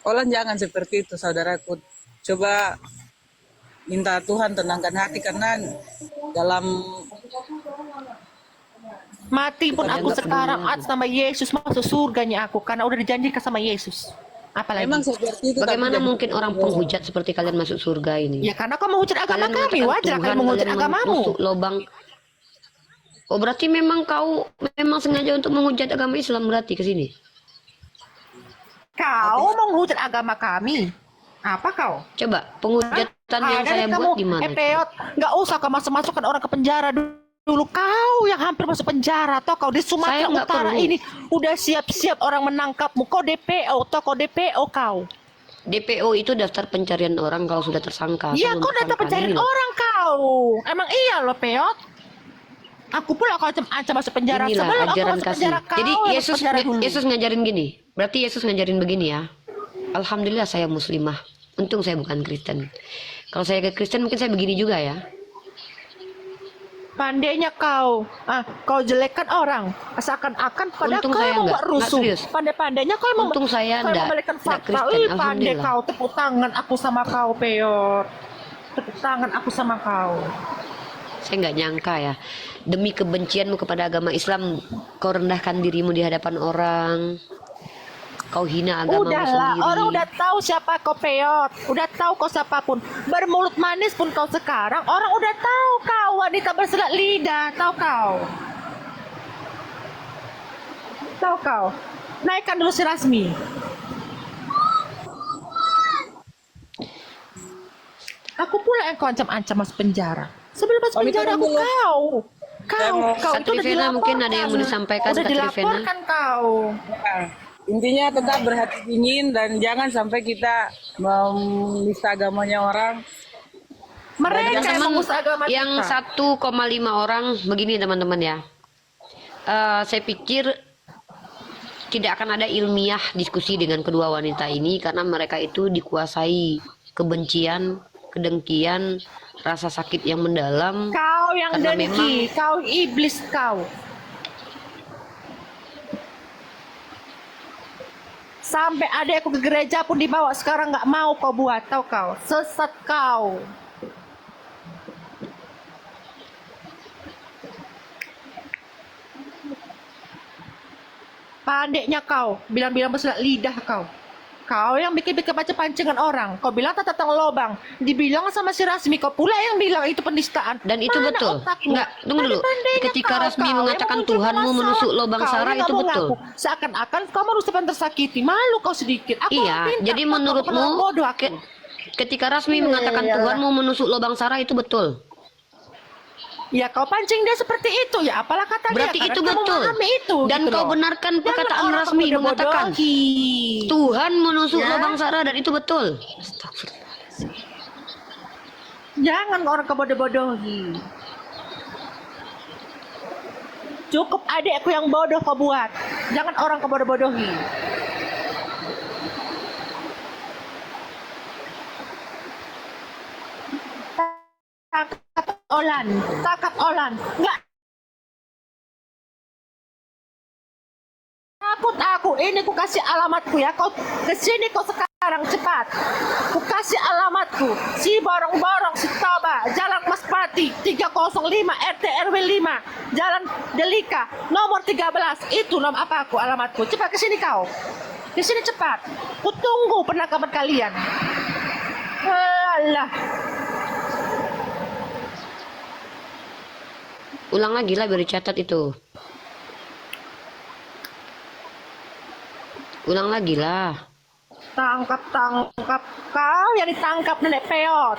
Olan jangan seperti itu, saudaraku. Coba minta Tuhan tenangkan hati karena dalam Mati kita pun Dia aku nggak peduli sekarang lagi. atas nama Yesus masuk surganya aku karena udah dijanjikan sama Yesus. memang Apalagi? seperti itu, tapi Bagaimana jangan mungkin orang bodoh. penghujat seperti kalian masuk surga Ya ini? karena kau menghujat agama Kalian kami, mengatakan wajar kalian Tuhan, menghujat kalian agamamu. menusuk lubang. Oh, berarti memang kau memang sengaja untuk menghujat agama Islam berarti ke sini. Kau Hati-hati. menghujat agama kami. Apa kau? Coba Hah? penghujatan yang Ada saya nih buat kamu, di mana coba? Peot, nggak usah kau masuk-masukkan orang ke penjara dulu. Kau yang hampir masuk penjara, toh kau di Saya Sumatera nggak Utara perlu. ini udah siap-siap orang menangkapmu. Kau DPO, toh kau DPO kau. DPO itu daftar pencarian orang kalau sudah tersangka. Saya Iya, belum kau data tersangka pencarian gini loh. orang kau. Emang iya loh, Peot. Aku pula kau ancam masuk penjara Inilah sebelum aku ajaran masuk kasih. penjara kau Jadi yang masuk penjara dulu. Yesus ngajarin gini. Berarti Yesus ngajarin begini ya. Alhamdulillah saya muslimah. Untung saya bukan Kristen. Kalau saya ke Kristen mungkin saya begini juga ya. Pandainya kau, kau jelekkan orang, seakan-akan pada Untung kau saya yang enggak membuat rusuh. serius. Pandai-pandainya kau yang Untung saya kau yang enggak membalikan fakta. Kristen. Pandai Alhamdulillah. kau, tepuk tangan aku sama kau, Peot. Tepuk tangan aku sama kau. Saya nggak nyangka ya. Demi kebencianmu kepada agama Islam, kau rendahkan dirimu di hadapan orang. Kau hina agamamu Udahlah, sendiri. orang udah tahu siapa kau, Peot. Udah tahu kau siapapun. Bermulut manis pun kau sekarang, orang udah tahu kau wanita berselat lidah. Tahu kau? Tahu kau? Naikkan dulu si Rasmi. Aku pula yang kau ancam-ancam masuk penjara. Sebelum masuk Kami penjara turun aku dulu. kau. Saya mau Kau itu udah Katrivena, mungkin dilaporkan. ada yang mau disampaikan, Udah Katrivena? dilaporkan kau. Nah, intinya tetap berhati dingin dan jangan sampai kita menista agamanya orang. Mereka yang Teman-teman mengusah agama yang kita. 1,5 orang begini teman-teman ya. Saya pikir tidak akan ada ilmiah diskusi dengan kedua wanita ini karena mereka itu dikuasai kebencian, kedengkian, rasa sakit yang mendalam. Kau yang Karena dengki, kau iblis kau. Sampai adekku ke gereja pun dibawa, sekarang nggak mau kau buat, tahu kau? Sesat kau. Pandainya kau, bilang-bilang berselat lidah kau. Kau yang bikin-bikin baca pancingan orang. Kau bilang tak tentang lobang. Dibilang sama si Rasmi, kau pula yang bilang itu penistaan. Dan itu Mana betul. otakmu? Enggak, tunggu dulu. Pandai-pandainya Ketika kau, Rasmi kau yang mengatakan memunculkan Tuhanmu masalah. menusuk lubang Kau Sarah, yang itu nggak mau betul. ngaku. Seakan-akan kau manusia yang tersakiti. Malu kau sedikit. Aku Iya, pintar, jadi kau bukan menurutmu orang bodoh aku. ketika Rasmi mengatakan Iyalah. Tuhanmu menusuk lubang Sarah itu betul. Ya kau pancing dia seperti itu. Ya apalah kata Berarti dia. itu Karena kamu betul. memahami itu. Dan gitu kau loh. benarkan Jangan perkataan orang Rasmi mengatakan bodoh-bodohi. Tuhan menusuk Ya. lubang Sarah dan itu betul. Astagfirullahaladzim. Jangan orang kebodoh-bodohi. Cukup adekku yang bodoh kau buat. Jangan orang kebodoh-bodohi. Tangkap Olan. Tangkap Olan. Nggak takut aku. Ini ku kasih alamatku ya. Kau kesini kau sekarang cepat. Ku kasih alamatku. Si borong-borong si Toba. Jalan Mas Pati 305 RT RW 5. Jalan Delika nomor 13. Itu nomor apa aku alamatku. Cepat kesini kau. Kesini cepat. Ku tunggu penangkapan kalian. Alah. Ulang lagi lah biar dicatat itu. Ulang lagi lah. Tangkap kau yang ditangkap nenek Peot.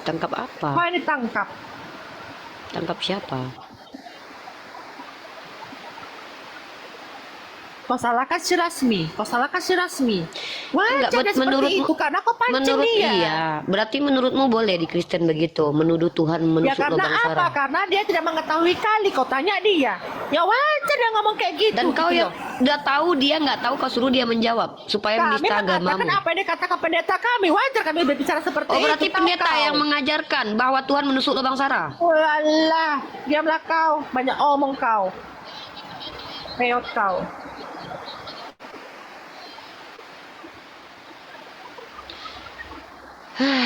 Tangkap apa? Kau yang ditangkap. Tangkap siapa? Kau salahkan si Rasmi. Kau salahkan si Rasmi. Enggak, Wajar dia seperti menurutmu itu karena kau pancing dia. Iya, berarti menurutmu boleh di Kristen begitu menuduh Tuhan Ya menusuk karena lubang apa? Sarah. Karena dia tidak mengetahui kali. Kau tanya dia. Ya wajar dia ngomong kayak gitu. Dan kau gitu yang loh. udah tahu dia nggak tahu kau suruh dia menjawab supaya Kami menista mengatakan agamamu. apa yang dikatakan pendeta kami. Wajar kami berbicara seperti Oh itu. berarti tahu pendeta kau. yang mengajarkan bahwa Tuhan menusuk lubang Sarah. Walah, diamlah kau. Banyak omong kau. Peot kau.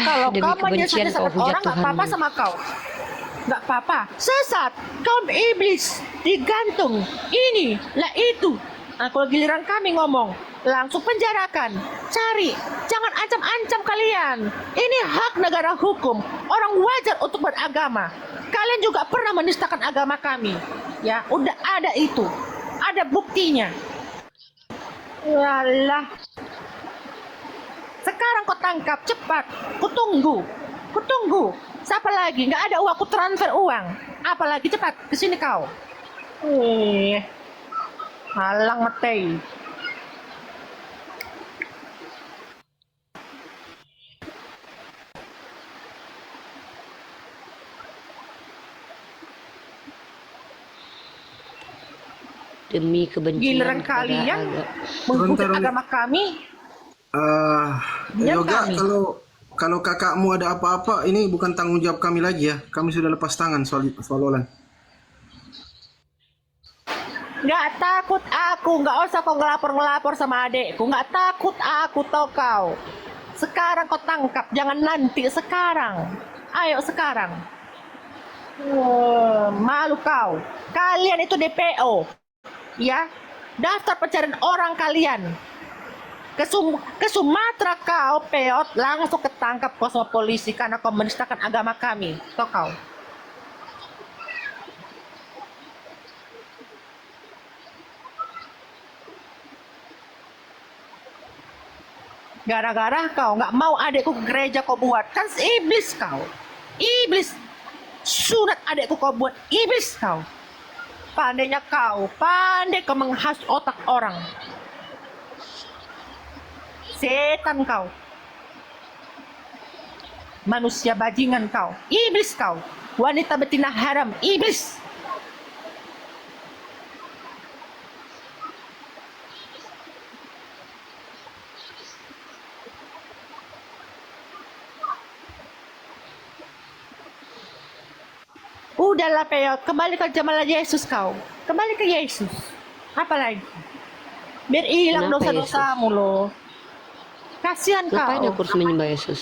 Kalau demi kau kebencian kau menyesatkan hujat orang, nggak Tuhanmu. apa-apa sama kau. Nggak apa-apa. Sesat, kaum iblis, digantung, ini, lah itu. Nah, kalau giliran kami ngomong, langsung penjarakan. Cari, jangan ancam-ancam kalian. Ini hak negara hukum. Orang wajar untuk beragama. Kalian juga pernah menistakan agama kami. Ya, udah ada itu. Ada buktinya. Walah. Sekarang kau tangkap cepat. Kutunggu. Siapa lagi? Nggak ada uang, aku transfer uang. Apalagi cepat kesini kau. Halang matei. Demi kebencian Giliran kepada kalian agama. menghujat Sebentar, agama kami. Diam Yoga, kami. kalau kakakmu ada apa-apa, ini bukan tanggung jawab kami lagi ya. Kami sudah lepas tangan soal Olan. Nggak takut aku, nggak usah kau ngelapor sama adekku. Nggak takut aku, tau kau. Sekarang kau tangkap, jangan nanti, sekarang. Ayo sekarang. Malu kau. Kalian itu DPO. Ya, daftar pencarian orang kalian. Ke Sumatera kau, peot, langsung ketangkap kau sama polisi karena kau menistakan agama kami. Tau kau. Gara-gara kau nggak mau adekku ke gereja kau buat. Kan iblis kau. Iblis. Sunat adekku kau buat. Iblis kau. Pandainya kau. Pandai kau menghasut otak orang. Setan kau. Manusia bajingan kau. Iblis kau. Wanita betina haram. Iblis. Udahlah peot, kembali ke zaman Yesus kau. Kembali ke Yesus. Apa lagi? Biar hilang Kenapa dosa-dosamu loh. Kasihan Ngapain kau. aku harus menyembah Yesus?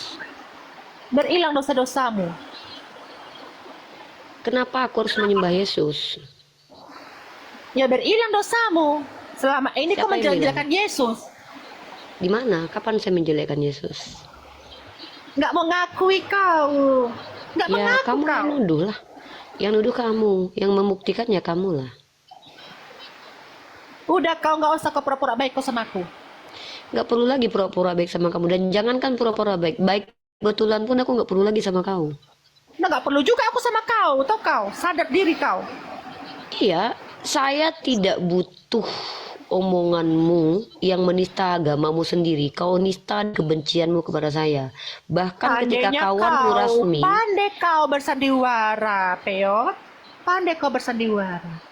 Biar hilang dosa-dosamu. Kenapa aku harus menyembah Yesus? Ya biar hilang dosamu. Selama ini kau Siapa yang menjelek-jelekan Yesus. Di mana? Kapan saya menjelekkan Yesus? Nggak mau ngakui kau. Nggak Ya, mengaku kamu kau. yang nuduh lah. Yang nuduh kamu, yang membuktikannya kamu lah. Udah kau nggak usah kau pura-pura baik kau sama aku. Nggak perlu lagi pura-pura baik sama kamu. Dan jangankan pura-pura baik. Baik betulan pun aku nggak perlu lagi sama kau. Nah nggak perlu juga aku sama kau. Tau kau, sadar diri kau. Iya, saya tidak butuh omonganmu yang menista agamamu sendiri. Kau nista kebencianmu kepada saya. Bahkan ketika Pandainya kawanmu kau, Rasmi, pandai kau bersandiwara, peot. Pandai kau bersandiwara.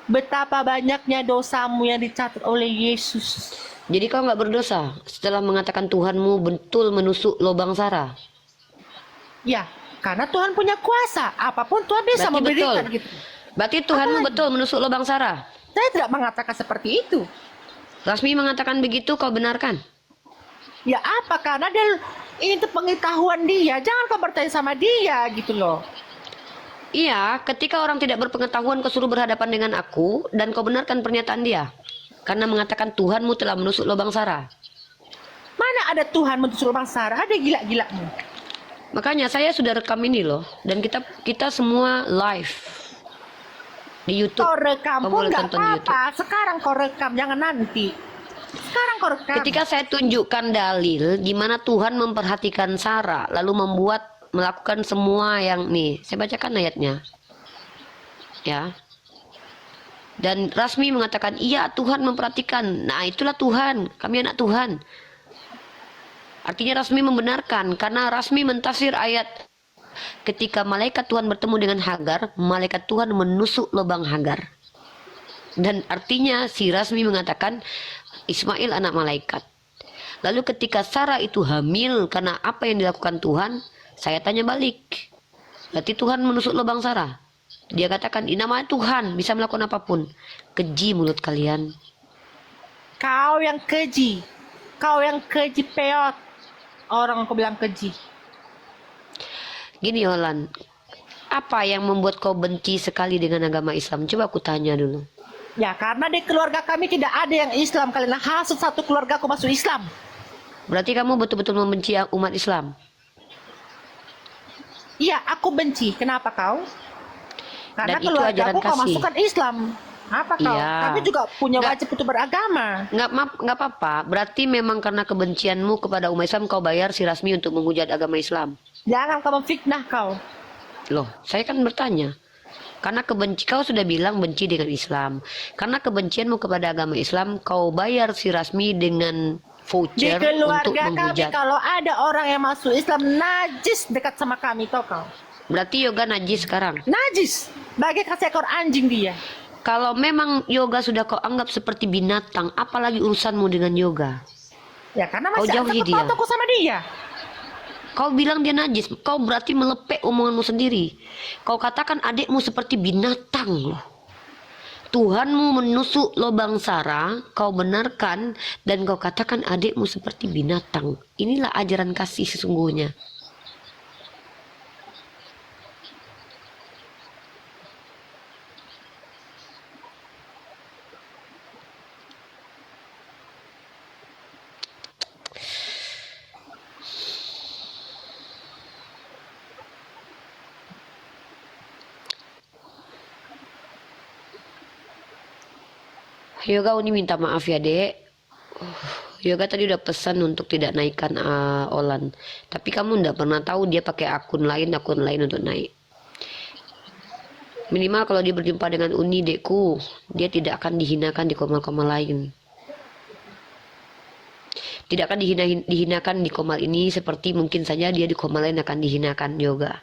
Betapa banyaknya dosamu yang dicatat oleh Yesus. jadi kau nggak berdosa setelah mengatakan Tuhanmu betul menusuk lubang Sarah. Ya, karena Tuhan punya kuasa. Apapun Tuhan bisa Berarti memberikan betul. gitu. Berarti Tuhanmu betul menusuk lubang Sarah. Saya tidak mengatakan seperti itu. Rasmi mengatakan begitu, kau benarkan? Ya apa? Karena dia itu pengetahuan dia. Jangan kau bertanya sama dia gitu loh. Iya, ketika orang tidak berpengetahuan kau suruh berhadapan dengan aku dan kau benarkan pernyataan dia. Karena mengatakan Tuhanmu telah menusuk lubang Sarah. Mana ada Tuhan menusuk lubang Sarah? Ada gila-gilamu. Makanya saya sudah rekam ini loh, dan kita semua live di YouTube. Kau rekam Kau pun boleh nggak tonton di YouTube. apa-apa. Sekarang kau rekam, jangan nanti. Sekarang kau rekam. Ketika saya tunjukkan dalil gimana Tuhan memperhatikan Sarah, lalu melakukan semua yang nih, saya bacakan ayatnya. Ya. Dan Rasmi mengatakan, iya Tuhan memperhatikan. Nah itulah Tuhan, kami anak Tuhan. Artinya Rasmi membenarkan, karena Rasmi mentafsir ayat ketika malaikat Tuhan bertemu dengan Hagar, malaikat Tuhan menusuk lubang Hagar. Dan artinya si Rasmi mengatakan Ismail anak malaikat. Lalu ketika Sarah itu hamil karena apa yang dilakukan Tuhan, saya tanya balik. Berarti Tuhan menusuk lubang Sarah. Dia katakan, ini namanya Tuhan bisa melakukan apapun. Keji mulut kalian. Kau yang keji. Kau yang keji peot. Orang aku bilang keji. Gini Olan, apa yang membuat kau benci sekali dengan agama Islam? Coba aku tanya dulu. Ya karena di keluarga kami tidak ada yang Islam. Kalian hasut satu keluarga aku masuk Islam. Berarti kamu betul-betul membenci umat Islam? Iya, aku benci. Kenapa kau? Karena Dan itu keluarga ajaran aku kau kasih. masukkan Islam. Apa kau? Iya. Kami juga punya Nggak- wajib untuk beragama. Nggak apa-apa. Berarti memang karena kebencianmu kepada umat Islam kau bayar si Rasmi untuk menghujat agama Islam. Jangan kau memfitnah kau. Loh, saya kan bertanya. Karena kau sudah bilang benci dengan Islam. Karena kebencianmu kepada agama Islam, kau bayar si Rasmi dengan Di voucher untuk keluarga kami menghujat. kalau ada orang yang masuk Islam najis dekat sama kami, tau kau? Berarti yoga najis sekarang. Najis. Bagai seekor anjing dia. Kalau memang yoga sudah kau anggap seperti binatang, apalagi urusanmu dengan yoga? Ya karena Kau masih jauhi ada dia. fotoku sama dia. Kau bilang dia najis, kau berarti melepek omonganmu sendiri. Kau katakan adikmu seperti binatang loh. Tuhanmu menusuk lubang sara, kau benarkan dan kau katakan adikmu seperti binatang. Inilah ajaran kasih sesungguhnya. Yoga Uni minta maaf ya dek. Yoga tadi udah pesan untuk tidak naikkan Olan. Tapi kamu ndak pernah tahu dia pakai akun lain untuk naik. Minimal kalau dia berjumpa dengan Uni dekku, dia tidak akan dihinakan di komal-komal lain. Tidak akan dihinakan di komal ini seperti mungkin saja dia di komal lain akan dihinakan Yoga.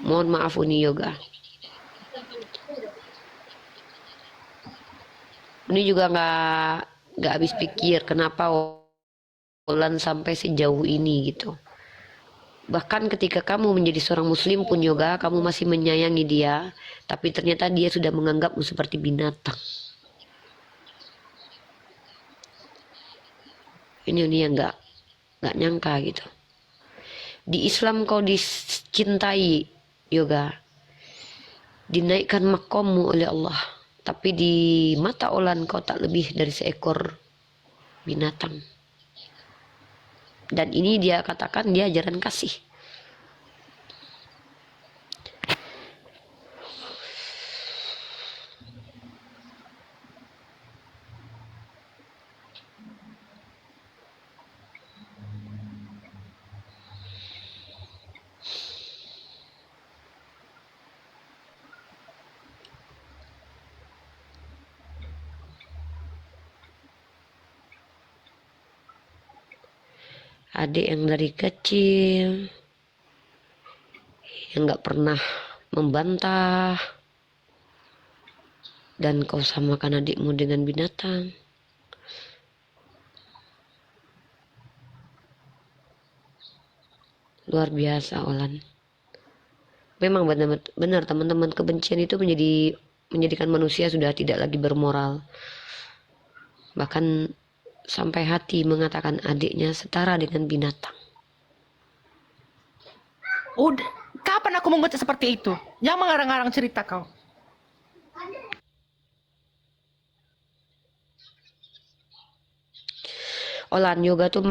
Mohon maaf Uni Yoga. Ini juga nggak habis pikir kenapa Olan sampai sejauh ini gitu. Bahkan ketika kamu menjadi seorang muslim pun Yoga, kamu masih menyayangi dia, tapi ternyata dia sudah menganggapmu seperti binatang. Ini yang nggak nyangka gitu. Di Islam kau dicintai Yoga, dinaikkan makommu oleh Allah. Tapi di mata Olan kau tak lebih dari seekor binatang. Dan ini dia katakan dia ajaran kasih. Adik yang dari kecil yang gak pernah membantah dan kau samakan adikmu dengan binatang. Luar biasa Olan. Memang benar teman-teman, kebencian itu menjadikan manusia sudah tidak lagi bermoral. Bahkan sampai hati mengatakan adiknya setara dengan binatang. Udah, kapan aku membuat seperti itu? Yang mengarang-arang cerita kau. Olan, Yoga tuh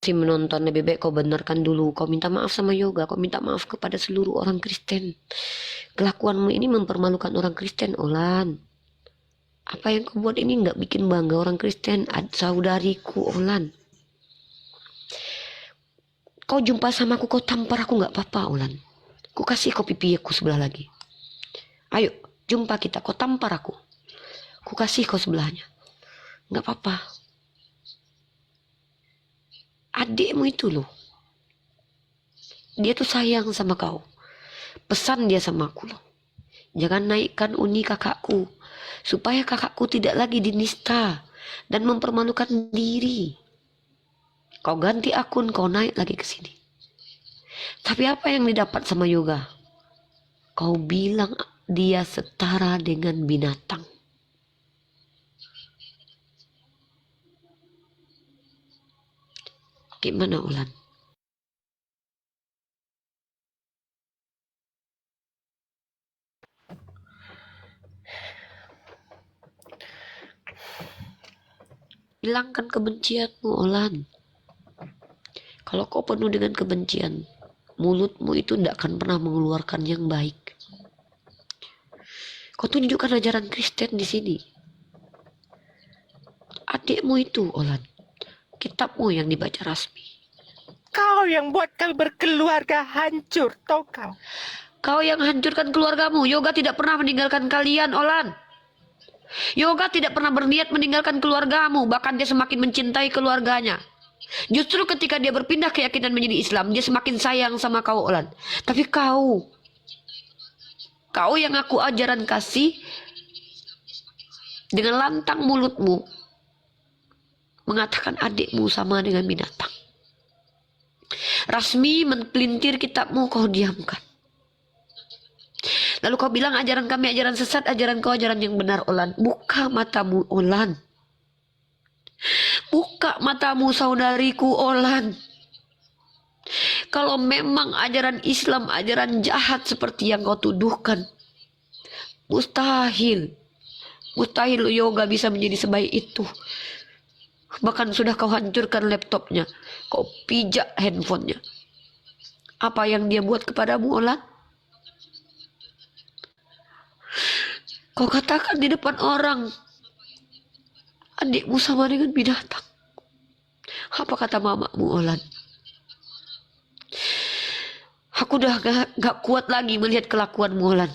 masih menonton, lebih baik kau benarkan dulu. Kau minta maaf sama Yoga, kau minta maaf kepada seluruh orang Kristen. Kelakuanmu ini mempermalukan orang Kristen, Olan. Apa yang kau buat ini nggak bikin bangga orang Kristen, saudariku Olan. Kau jumpa sama aku, kau tampar aku nggak apa-apa Olan. Ku kasih kau pipi aku sebelah lagi. Ayo, jumpa kita, kau tampar aku. Ku kasih kau sebelahnya. Nggak apa-apa. Adikmu itu loh. Dia tuh sayang sama kau. Pesan dia sama aku loh. Jangan naikkan Uni kakakku. Supaya kakakku tidak lagi dinista dan mempermalukan diri. Kau ganti akun, kau naik lagi ke sini. Tapi apa yang didapat sama Yoga? Kau bilang dia setara dengan binatang. Gimana Ulan? hilangkan kebencianmu, Olan. Kalau kau penuh dengan kebencian, mulutmu itu tidak akan pernah mengeluarkan yang baik. Kau tunjukkan ajaran Kristen di sini. Adikmu itu, Olan, kitabmu yang dibaca rasmi. Kau yang buat kami berkeluarga hancur, tahu kau? Kau yang hancurkan keluargamu. Yoga tidak pernah meninggalkan kalian, Olan. Yoga tidak pernah berniat meninggalkan keluargamu. Bahkan dia semakin mencintai keluarganya. Justru ketika dia berpindah keyakinan menjadi Islam, dia semakin sayang sama kau, Olan. Tapi kau yang aku ajaran kasih, dengan lantang mulutmu mengatakan adikmu sama dengan binatang. Rasmi mempelintir kitabmu, kau diamkan. Lalu kau bilang ajaran kami ajaran sesat, ajaran kau ajaran yang benar, Olan. Buka matamu, Olan. Buka matamu, saudariku, Olan. Kalau memang ajaran Islam ajaran jahat seperti yang kau tuduhkan, mustahil yoga bisa menjadi sebaik itu. Bahkan sudah kau hancurkan laptopnya, kau pijak handphonenya. Apa yang dia buat kepadamu, Olan? Kau katakan di depan orang, adikmu sama dengan binatang. Apa kata mamamu, Olan? Aku udah gak kuat lagi melihat kelakuanmu, Olan.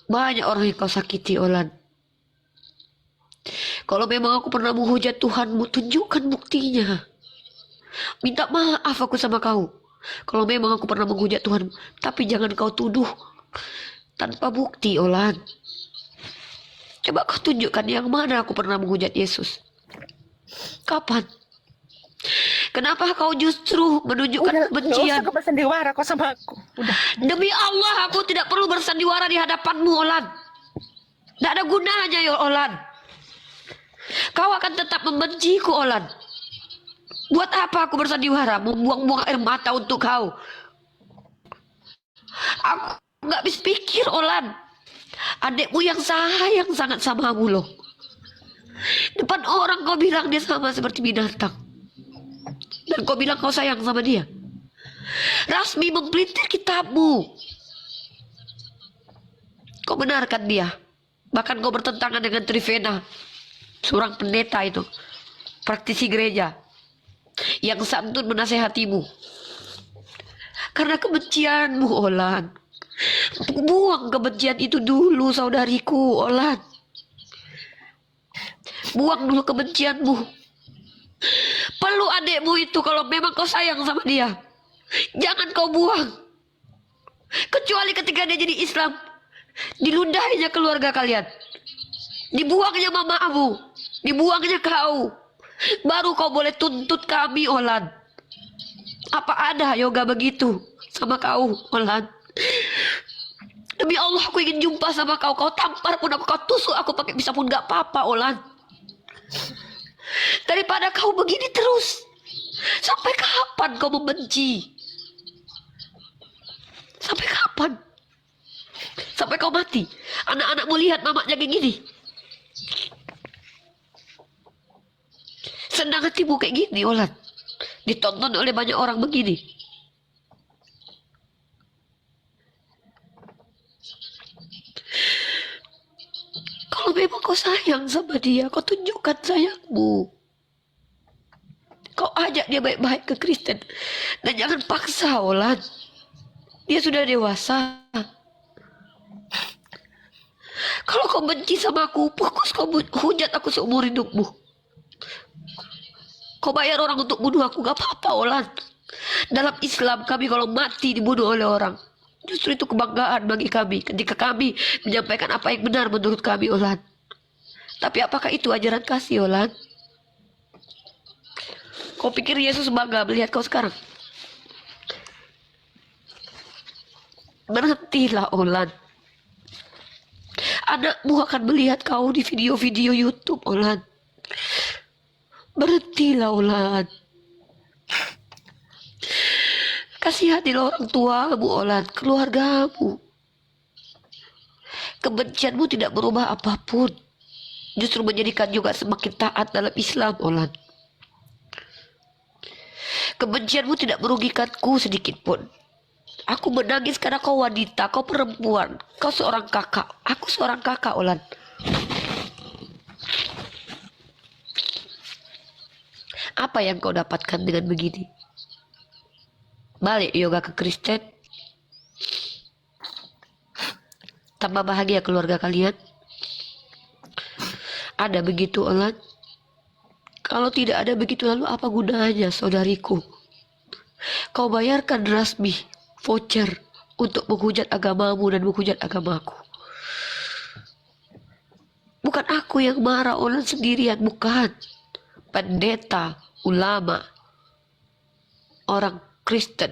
Banyak orang yang kau sakiti, Olan. Kalau memang aku pernah menghujat Tuhanmu, tunjukkan buktinya. Minta maaf aku sama kau. Kalau memang aku pernah menghujat Tuhanmu, tapi jangan kau tuduh tanpa bukti, Olan. Coba kau tunjukkan yang mana aku pernah menghujat Yesus. Kapan? Kenapa kau justru menunjukkan kebencian? Gak usah bersandiwara kau sama aku. Udah. Demi Allah, aku tidak perlu bersandiwara di hadapanmu, Olan. Tidak ada gunanya, ya Olan. Kau akan tetap membenciku, Olan. Buat apa aku bersandiwara? Membuang-buang air mata untuk kau. Aku nggak bisa pikir, Olan. Adikmu yang sayang sangat samamu loh. Depan orang kau bilang dia sama seperti binatang. Dan kau bilang kau sayang sama dia. Rasmi mempelintir kitabmu. Kau benarkan dia. Bahkan kau bertentangan dengan Trivena, seorang pendeta itu, praktisi gereja, yang santun menasehatimu. Karena kebencianmu, Olan. Buang kebencian itu dulu, saudariku, Olan. Buang dulu kebencianmu. Perlu adikmu itu kalau memang kau sayang sama dia. Jangan kau buang. Kecuali ketika dia jadi Islam, diludahinya keluarga kalian, dibuangnya mamamu, dibuangnya kau, baru kau boleh tuntut kami, Olan. Apa ada yoga begitu sama kau, Olan? Demi Allah aku ingin jumpa sama kau. Kau tampar pun aku, kau tusuk aku pakai pisau pun gak apa-apa, Olan. Daripada kau begini terus. Sampai kapan kau membenci? Sampai kapan? Sampai kau mati. Anak-anakmu lihat mamanya kayak gini. Senang hatimu kayak gini, Olan. Ditonton oleh banyak orang begini. Kalau memang kau sayang sama dia, kau tunjukkan sayangmu. Kau ajak dia baik-baik ke Kristen. Dan jangan paksa, Olan. Dia sudah dewasa. Kalau kau benci sama aku, fokus kau hujat aku seumur hidupmu. Kau bayar orang untuk bunuh aku, gak apa-apa, Olan. Dalam Islam kami kalau mati dibunuh oleh orang, justru itu kebanggaan bagi kami ketika kami menyampaikan apa yang benar menurut kami, Olan. Tapi apakah itu ajaran kasih, Olan? Kau pikir Yesus bangga melihat kau sekarang? Berhentilah, Olan. Anakmu akan melihat kau di video-video YouTube, Olan. Berhentilah, Olan. Kasihanilah orang tuamu, Olan, keluargamu. Kebencianmu tidak berubah apapun. Justru menjadikan juga semakin taat dalam Islam, Olan. Kebencianmu tidak merugikanku sedikit pun. Aku menangis karena kau wanita, kau perempuan, kau seorang kakak, aku seorang kakak, Olan. Apa yang kau dapatkan dengan begini? Balik yoga ke Kristen, tambah bahagia keluarga kalian. Ada begitu, Olan? Kalau tidak ada begitu, lalu apa gunanya, saudariku? Kau bayarkan rasmi, voucher, untuk menghujat agamamu dan menghujat agamaku. Bukan aku yang marah, Olan sendirian, bukan. Pendeta, ulama, orang Kristen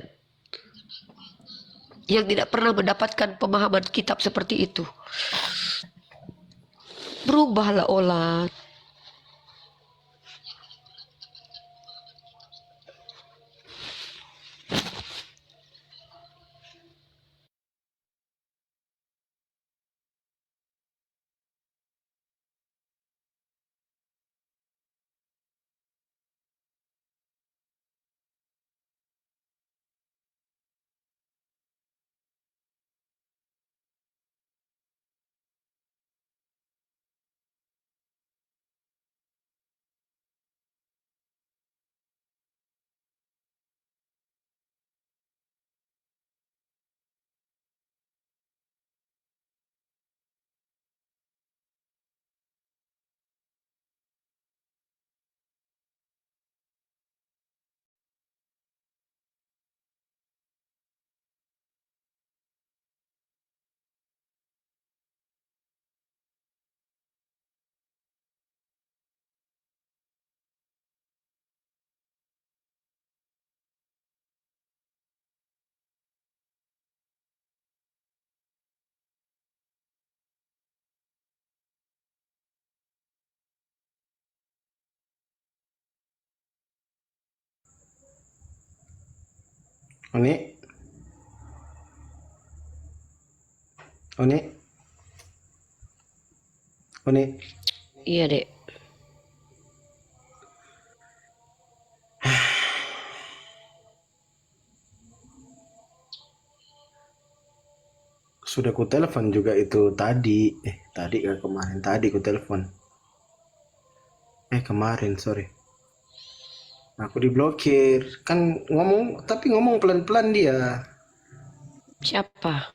yang tidak pernah mendapatkan pemahaman kitab seperti itu. Berubahlah, Olan. Oni, Oni, Oni. Iya, Dek. Sudah ku telepon juga itu tadi. Tadi kan kemarin. Tadi ku telepon. Kemarin, sorry. Aku diblokir. Kan ngomong, tapi ngomong pelan-pelan dia. Siapa?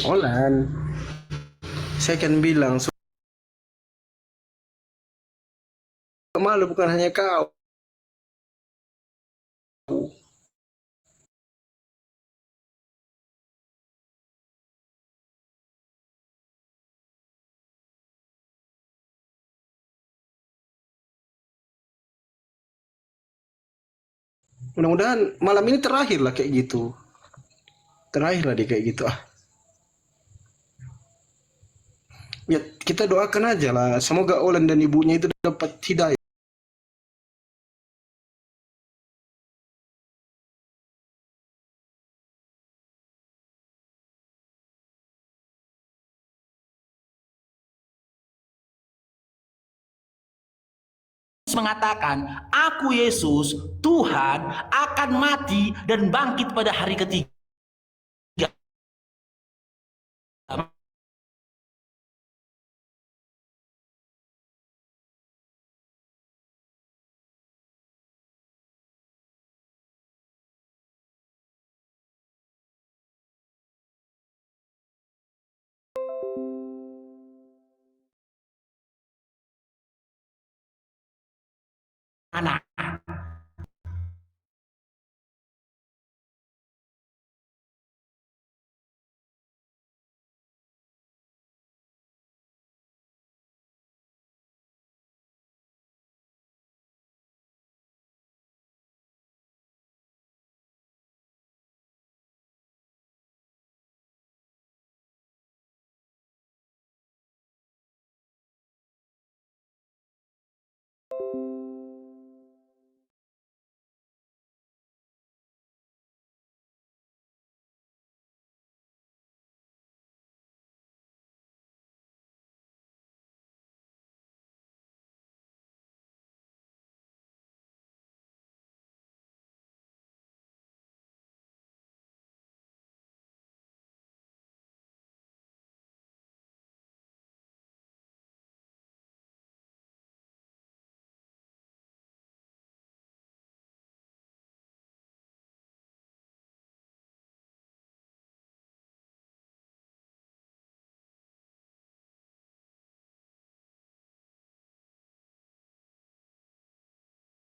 Olan. Saya kan bilang, malu bukan hanya kau. Mudah-mudahan malam ini terakhir lah kayak gitu. Terakhir lah dia kayak gitu. Ya kita doakan aja lah. Semoga Olan dan ibunya itu dapat hidayah. Mengatakan, aku Yesus, Tuhan akan mati dan bangkit pada hari ketiga. Anak.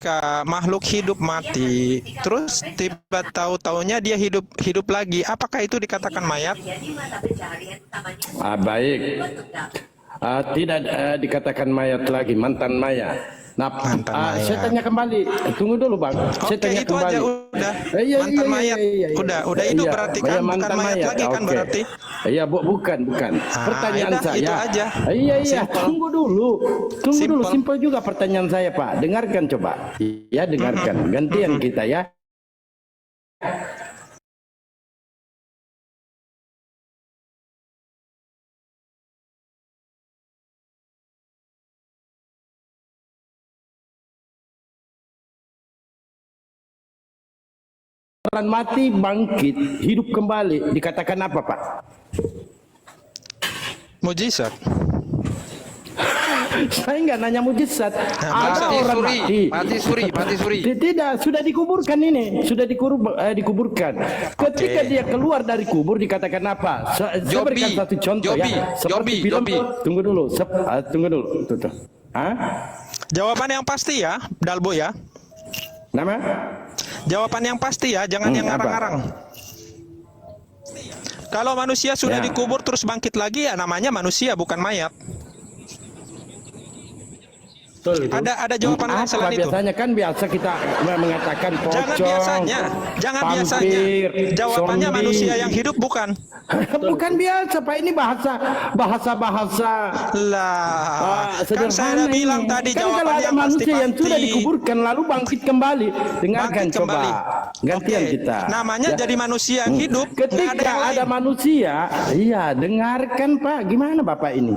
ketika makhluk hidup mati, terus tiba tahu-taunya dia hidup lagi, apakah itu dikatakan mayat? Baik. Tidak dikatakan mayat lagi, mantan mayat. Nah, Mantan mayat. saya tanya kembali. Tunggu dulu, Bang. Saya Oke, tanya itu kembali. aja udah. Iya, Mantan mayat. iya. Udah hidup berarti kan, bukan mantan mayat lagi kan Oke. berarti. Iya, bukan. Pertanyaan udah, saya. itu aja. Iya. Simple. Tunggu dulu. Simple. Simpel juga pertanyaan saya, Pak. Dengarkan coba. Ya, dengarkan. Gantian kita ya. Orang mati bangkit, hidup kembali, dikatakan apa, Pak? Mujizat. Saya nggak nanya mujizat. Ada mati orang Mati suri. Tidak, sudah dikuburkan ini, sudah dikuburkan. Ketika dia keluar dari kubur dikatakan apa? Saya Jobi, berikan satu contoh Jobi, ya. Seperti Jobi, film. Jobi. Tunggu dulu. Tuh. Hah? Jawaban yang pasti ya, Dalbo ya. Nama? Jawaban yang pasti ya, jangan yang apa? ngarang-ngarang. Kalau manusia sudah Ya. dikubur terus bangkit lagi, ya namanya manusia bukan mayat. Betul itu. Ada jawaban lain Apa selain itu? biasanya kan biasa kita mengatakan pocong. Jangan vampir, biasanya. Jawabannya zombie. manusia yang hidup bukan. Bukan biasa, Pak. Ini bahasa. Lah, kan Sederhana saya ini. bilang tadi kan kalau jawabannya ada yang manusia yang pasti-pasti. sudah dikuburkan lalu bangkit kembali, dengarkan Bangkit coba. kembali. Gantian Oke. kita. Namanya Ya. jadi manusia yang hidup. nggak Ketika yang ada lain. manusia, iya dengarkan Pak, gimana Bapak ini?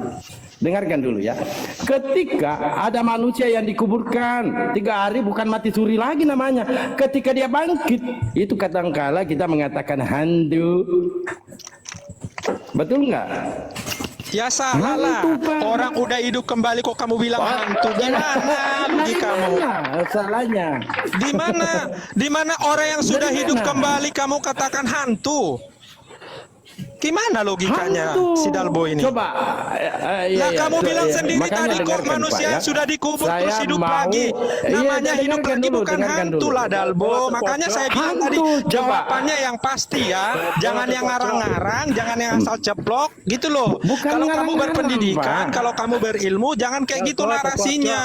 Dengarkan dulu ya. Ketika ada manusia yang dikuburkan 3 hari bukan mati suri lagi namanya. Ketika dia bangkit, itu kadangkala kita mengatakan hantu. Betul nggak? Ya salah lah. Hantu, Pak. Orang udah hidup kembali kok kamu bilang hantu. Gimana kamu? Salahnya. Di mana orang yang sudah Dari hidup mana? kembali kamu katakan hantu? Gimana logikanya Hantu. si Dalbo ini? Coba. Lah kamu bilang sendiri Makanya tadi kok dengarkan, manusia Pak, yang ya. sudah dikubur Saya terus hidup mau- lagi. Iya, Namanya hidup dengarkan lagi dulu, bukan dengarkan hantu dulu. lah Dalbo. Makanya saya bilang tadi Hantu, coba. jawabannya yang pasti ya. Jangan yang ngarang-ngarang, jangan yang asal ceplok gitu loh. Bukan Kalau kamu ngarang-ngarang, berpendidikan, Pak. kalau kamu berilmu, jangan kayak gitu narasinya.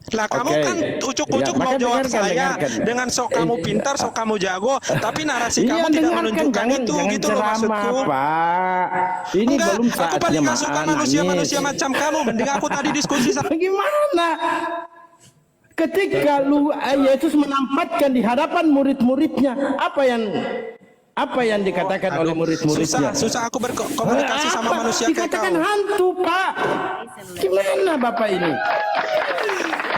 Lah kamu Oke. kan ucuk-ucuk Ya, mau maka jawab dengarkan, saya dengarkan. dengan sok kamu pintar, sok kamu jago, tapi narasi kamu tidak dengarkan, menunjukkan jangan, itu, jangan gitu loh ceramah, maksudku. Pak. Ini Enggak, belum aku saatnya paling gak suka manusia-manusia nangis. macam kamu. Mending aku tadi diskusi sama Bagaimana? Ketika Yesus menampakkan di hadapan murid-muridnya, apa yang dikatakan oleh murid-muridnya? susah aku berkomunikasi sama Apa? manusia kayak Dikatakan kau. hantu, Pak. Gimana Bapak ini?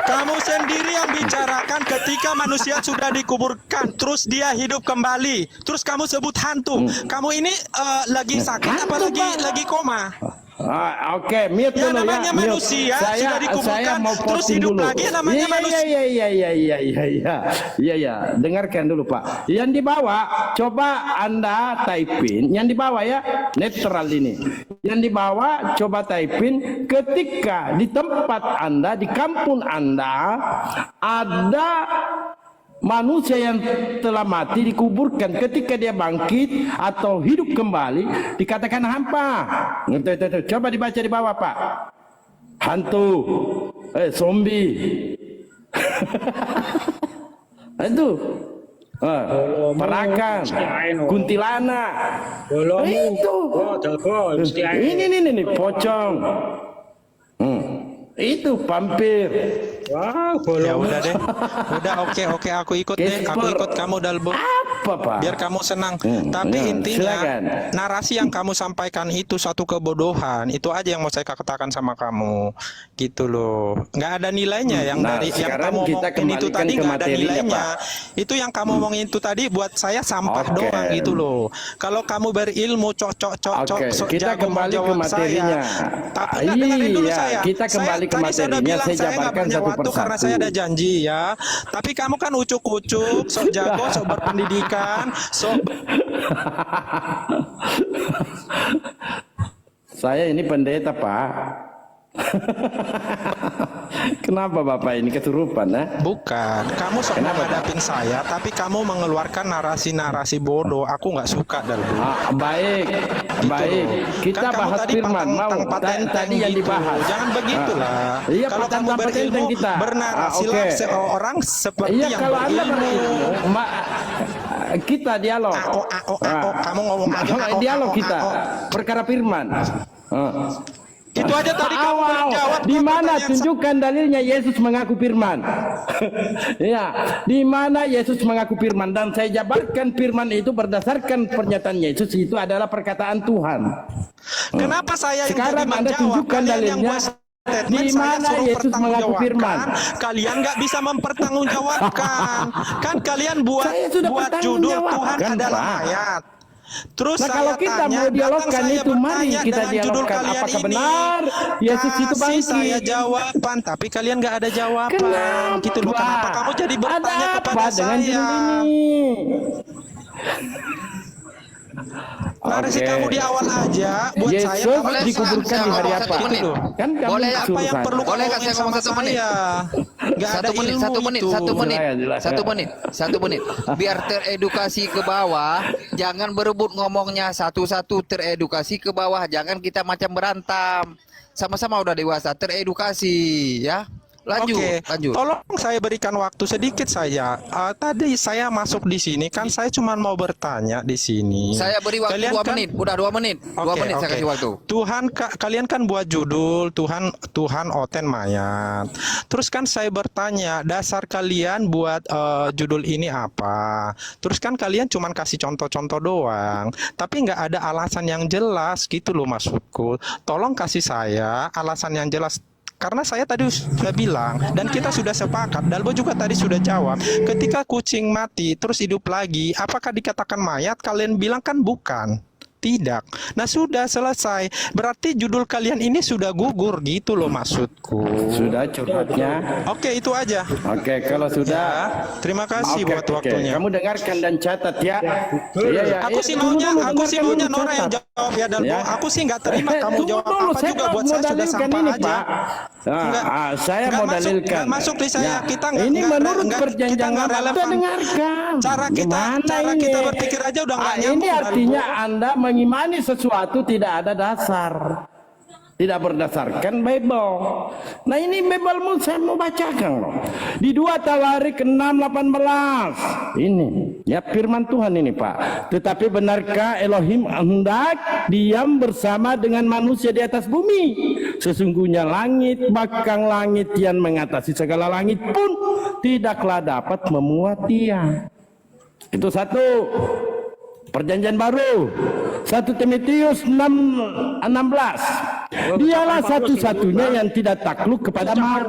Kamu sendiri yang bicarakan ketika manusia sudah dikuburkan, terus dia hidup kembali, terus kamu sebut hantu. Kamu ini lagi sakit apa Hantu, Pak. lagi koma? Oke, mute Ya, dulu namanya mute. manusia, sudah dikuburkan, saya mau terus posting hidup dulu. lagi, namanya manusia. Iya. Dengarkan dulu Pak. Yang di bawah, coba Anda typin. Yang di bawah ya, netral ini. Yang di bawah, coba typin. Ketika di tempat Anda, di kampung Anda, ada manusia yang telah mati dikuburkan, ketika dia bangkit atau hidup kembali dikatakan hampa. Tuh. Coba dibaca di bawah Pak. Hantu, zombie. Itu perakan, kuntilanak. Itu. Ini pocong. Itu vampir. Ya udah deh, udah oke aku ikut deh, aku ikut kamu Dalbo. Apa Pak? Biar kamu senang. Tapi ya, intinya silakan. narasi yang kamu sampaikan itu satu kebodohan. Itu aja yang mau saya katakan sama kamu, gitu loh. Nggak ada nilainya yang Nah, dari yang sekarang kamu kita omongin itu kembalikan tadi ke nggak ada materinya, nilainya. Pak. Itu yang kamu omongin itu tadi buat saya sampah Oke. doang gitu loh. Kalau kamu berilmu cocok Oke, sok kita jago kembali ke menjawab materinya. saya. Tapi nggak dengerin dulu Iya, saya. kita kembali ke Tadi saya udah materinya, bilang saya saya nggak jabarkan punya satu waktu karena persatu. saya ada janji ya. Tapi kamu kan ucuk-ucuk, sok jago, sok berpendidikan, sok Saya ini pendeta Pak. Kenapa Bapak ini kesurupan? Bukan, kamu sok menghadapin saya, tapi kamu mengeluarkan narasi-narasi bodoh. Aku nggak suka Dalbu. Baik, baik. Kita Kan kamu bahas tadi firman. Mau patentang-patentang tadi yang gitu. dibahas. Jangan begitulah. Iya, Kalau kamu patentang-patentang berilmu, kita. bernarasilah Oke. seorang seperti Iya, yang kalau Anda berilmu. berilmu, kita dialog. Kamu ngomong aja. Dialog kita. Perkara firman. Itu aja tadi kamu belum jawab. Di mana tunjukkan dalilnya Yesus mengaku firman? Ya, di mana Yesus mengaku firman, dan saya jabarkan firman itu berdasarkan pernyataan Yesus itu adalah perkataan Tuhan. Kenapa saya yang Sekarang jadi Anda menjawab? tunjukkan Kalian yang dalilnya. buat statement, Di saya mana suruh Yesus mengaku firman? Kalian nggak bisa mempertanggungjawabkan. Kan kalian buat Saya sudah buat judul bertanggung Tuhan jawab, kan, adalah Pak? ayat. Terus Nah, kalau kita mau dialogkan itu, mari kita dialogkan apakah benar Yesus itu bangkit. Saya jawaban, tapi kalian nggak ada jawaban. Kenapa? Gitu loh. Kenapa kamu jadi bertanya Ada kepada apa dengan saya? judul ini? Narasi kamu di awal aja buat saya. Yesus kamu dikuburkan di hari apa? Satu menit. Kan kamu Boleh, apa yang suruh perlu Boleh kamu nggak saya ngomongin ngomong sama 1 menit? saya? Nggak ada 1 menit, ilmu 1 menit, itu. 1 menit, Silakan. 1 menit, 1 menit. Biar teredukasi ke bawah, jangan berebut ngomongnya, satu-satu teredukasi ke bawah, jangan kita macam berantam. Sama-sama udah dewasa, teredukasi ya. Lanjut, Oke, lanjut. tolong saya berikan waktu sedikit saja. Tadi saya masuk di sini kan saya cuma mau bertanya di sini. Saya beri waktu Kalian 2 kan- menit, udah 2 menit, 2 menit saya kasih waktu. Tuhan, kalian kan buat judul Tuhan Oten Mayat. Terus kan saya bertanya, dasar kalian buat judul ini apa? Terus kan kalian cuma kasih contoh-contoh doang, tapi nggak ada alasan yang jelas gitu loh maksudku. Tolong kasih saya alasan yang jelas. Karena saya tadi sudah bilang dan kita sudah sepakat, Dalbo juga tadi sudah jawab, ketika kucing mati terus hidup lagi, apakah dikatakan mayat? Kalian bilang kan bukan. Tidak. Nah sudah selesai. Berarti judul kalian ini sudah gugur gitu loh maksudku. Sudah curhatnya. Oke, itu aja. Oke, kalau sudah. Ya, terima kasih buat waktunya. Kamu dengarkan dan catat ya. Iya, ya. Aku sih maunya Nora yang jawab ya Dalbo. Ya. Aku sih nggak terima kamu Tunggu jawab dulu, apa saya juga buat mau saya sudah dalilkan sampah ini, aja. Pak. Saya Nggak mau masuk, dalilkan. nggak masuk di saya. Ya. Kita nggak- Ini nggak- menurut nggak- perjanjian kita nggak lama. relevan. Kita dengarkan. Cara Gimana kita ini? berpikir aja udah nggak nyambung. Ini artinya Dalbo. Anda mengimani sesuatu tidak ada dasar. Tidak berdasarkan Bible. Nah ini Bible saya mau bacakan loh. Di 2 Tawarik 6:18. Ini ya firman Tuhan ini Pak. Tetapi benarkah Elohim hendak diam bersama dengan manusia di atas bumi? Sesungguhnya langit bakang langit yang mengatasi segala langit pun tidaklah dapat memuat dia. Itu satu. Perjanjian baru 1 Timotius 6:16. Dialah satu-satunya yang tidak takluk kepada maut,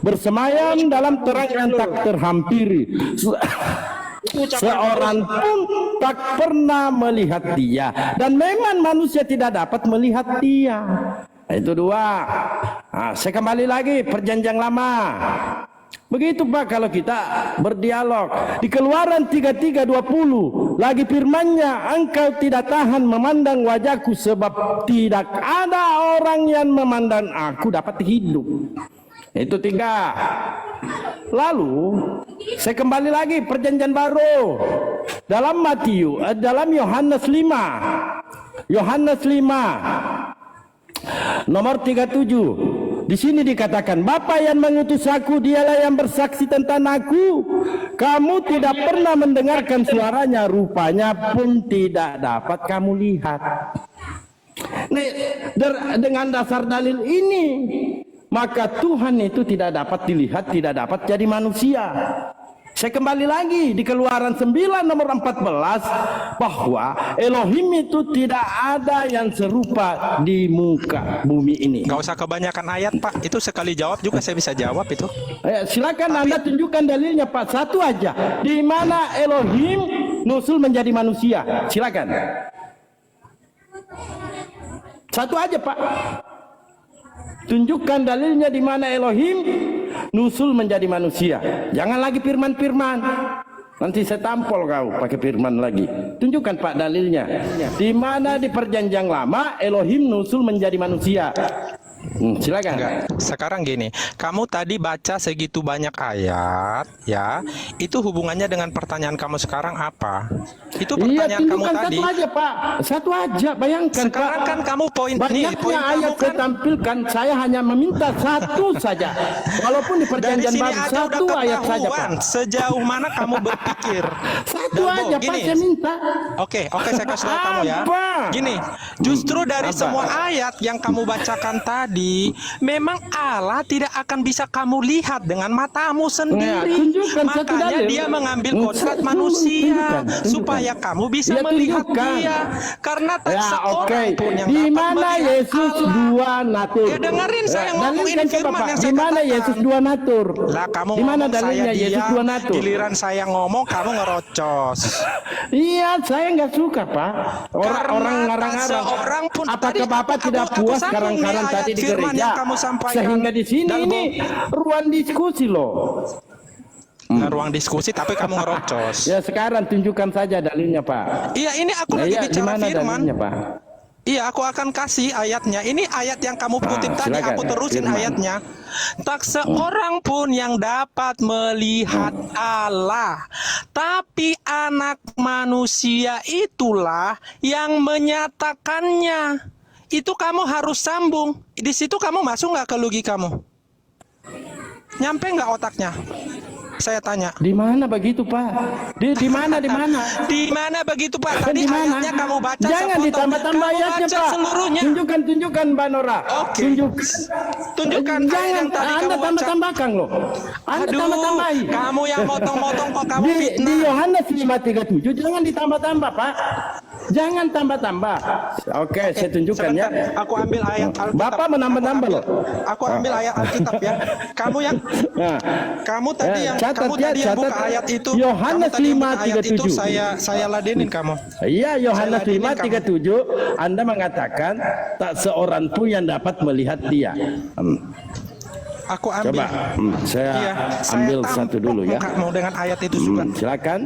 bersemayam dalam terang yang tak terhampiri. Seorang pun tak pernah melihat dia, dan memang manusia tidak dapat melihat dia. Itu 2. Nah, saya kembali lagi perjanjian lama. Begitu Pak kalau kita berdialog. Di Keluaran 33:20 lagi firman-Nya, engkau tidak tahan memandang wajahku sebab tidak ada orang yang memandang aku dapat hidup. Itu 3. Lalu saya kembali lagi perjanjian baru dalam dalam Yohanes 5. Yohanes 5 nomor 37. Di sini dikatakan, Bapa yang mengutus aku, dialah yang bersaksi tentang aku. Kamu tidak pernah mendengarkan suaranya, rupanya pun tidak dapat kamu lihat. Nih, dengan dasar dalil ini, maka Tuhan itu tidak dapat dilihat, tidak dapat jadi manusia. Saya kembali lagi di Keluaran 9 nomor 14 bahwa Elohim itu tidak ada yang serupa di muka bumi ini. Gak usah kebanyakan ayat Pak. Itu sekali jawab juga saya bisa jawab itu. Silakan Anda tunjukkan dalilnya Pak. Satu aja. Di mana Elohim nusul menjadi manusia? Silakan. Satu aja Pak. Tunjukkan dalilnya di mana Elohim nusul menjadi manusia. Jangan lagi firman-firman. Nanti saya tampol kau pakai firman lagi. Tunjukkan Pak dalilnya. Di mana di perjanjian lama Elohim nusul menjadi manusia. Silakan. Enggak. Sekarang gini, kamu tadi baca segitu banyak ayat, ya. Itu hubungannya dengan pertanyaan kamu sekarang apa? Itu Iya, pertanyaan kamu tunjukkan tadi. satu aja, Pak. Satu aja, bayangkan, Sekarang Pak. kan kamu poin nih, Banyaknya poin kamu ayat saya kan tampilkan, saya hanya meminta satu saja. Walaupun di dari perjanjian sini baru aja udah satu ayat saja, Pak. ketahuan sejauh mana kamu berpikir. Satu Dalbo, aja, Pak, gini. saya minta. Oke, saya kasih tahu kamu ya. Apa? Gini, justru dari Apa? semua ayat yang kamu bacakan tadi, memang Allah tidak akan bisa kamu lihat dengan matamu sendiri. tunjukkan satu Makanya dalil. dia mengambil kodrat Tunjukkan, manusia tunjukkan. supaya kamu bisa Ya, melihat tunjukkan. dia. Karena tak Ya, seorang oke. pun yang Di dapat mana melihat Yesus Allah. dua natur? Ya, dengerin saya ngomong, ini dalilkan coba, firman Pak. yang Di saya mana katakan. Yesus dua natur? Lah kamu Di mana ngomong, dalilnya saya Yesus diam, dua natur? giliran saya ngomong kamu ngerocos. Iya, saya nggak suka, Pak. Orang Karena ngarang-ngarang. seorang pun Apakah tadi Bapak tidak aku puas sambung karang-karang nih tadi ayat di firman gereja? yang kamu sampaikan. Sehingga di sini Dalbo. ini ruang diskusi loh. Nah, ruang diskusi tapi kamu ngerocos. Ya sekarang tunjukkan saja dalilnya, Pak. Iya, ini aku Nah, lagi iya, di bicara mana firman. dalilnya, Pak? Iya, aku akan kasih ayatnya. Ini ayat yang kamu kutip tadi, silakan. aku terusin Firman. ayatnya. Tak seorang pun yang dapat melihat Allah, tapi anak manusia itulah yang menyatakannya. Itu kamu harus sambung. Di situ kamu masuk nggak ke logikamu? Nyampe nggak otaknya? Saya tanya. Di mana begitu, Pak? Di mana? Di mana begitu, Pak? Tadi Di mana? ayatnya kamu baca Jangan sepotong. ditambah-tambah Kamu ayatnya, baca Pak. seluruhnya. Tunjukkan, Mbak Nora. Oke. Jangan Tunjukkan ayat yang tadi Anda kamu baca. tambah-tambahkan loh. Anda Aduh, tambah-tambahi. kamu yang motong-motong kok kamu Di fitnah. Yohanes 5:37 jangan ditambah-tambah, Pak. Jangan tambah-tambah. Oke, saya tunjukkan ya. Sebentar, aku ambil ayat Alkitab. Bapak menambah-nambah loh. Aku ambil ayat Alkitab ya. Kamu yang Nah, kamu tadi yang catat kamu ya, tadi yang buka catat. ayat itu. Yohanes Kamu tadi yang buka ayat itu 5:37. saya ladenin kamu. Iya, Yohanes Saya ladenin 5:37 Anda mengatakan tak seorang pun yang dapat melihat dia. Aku ambil. Coba saya Iya, ambil saya satu tampok dulu ya. mukamu dengan ayat itu juga. Silakan.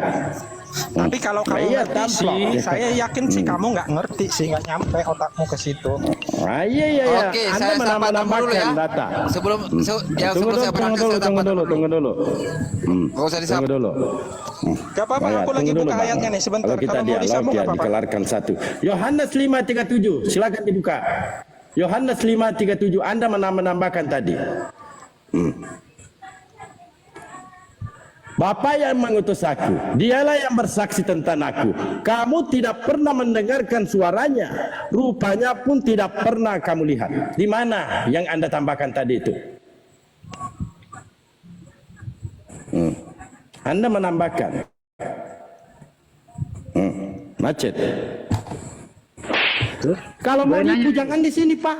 Tapi kalau kamu Iya, ngerti tampak. sih, saya yakin sih kamu nggak ngerti sih, nggak nyampe otakmu ke situ. Iya. Oke, Anda saya sapa dulu menambah-nambahkan ya. data. Sebelum Tunggu yang sebelum dulu, saya berangkat saya sapa dulu. tunggu dulu. Nggak usah disapa. Tunggu dulu. Gak apa-apa, aku lagi tunggu dulu, buka Bang. ayatnya nih sebentar. Kalau kita Kalau mau dialog disambung ya nggak apa-apa. dikelarkan satu. Yohanes 5:37, silakan dibuka. Yohanes 5:37, Anda menambahkan tadi. Bapa yang mengutus aku, dialah yang bersaksi tentang aku. Kamu tidak pernah mendengarkan suaranya, rupanya pun tidak pernah kamu lihat. Di mana yang Anda tambahkan tadi itu? Anda menambahkan. Macet. Kalau mau nipu jangan di sini, Pak.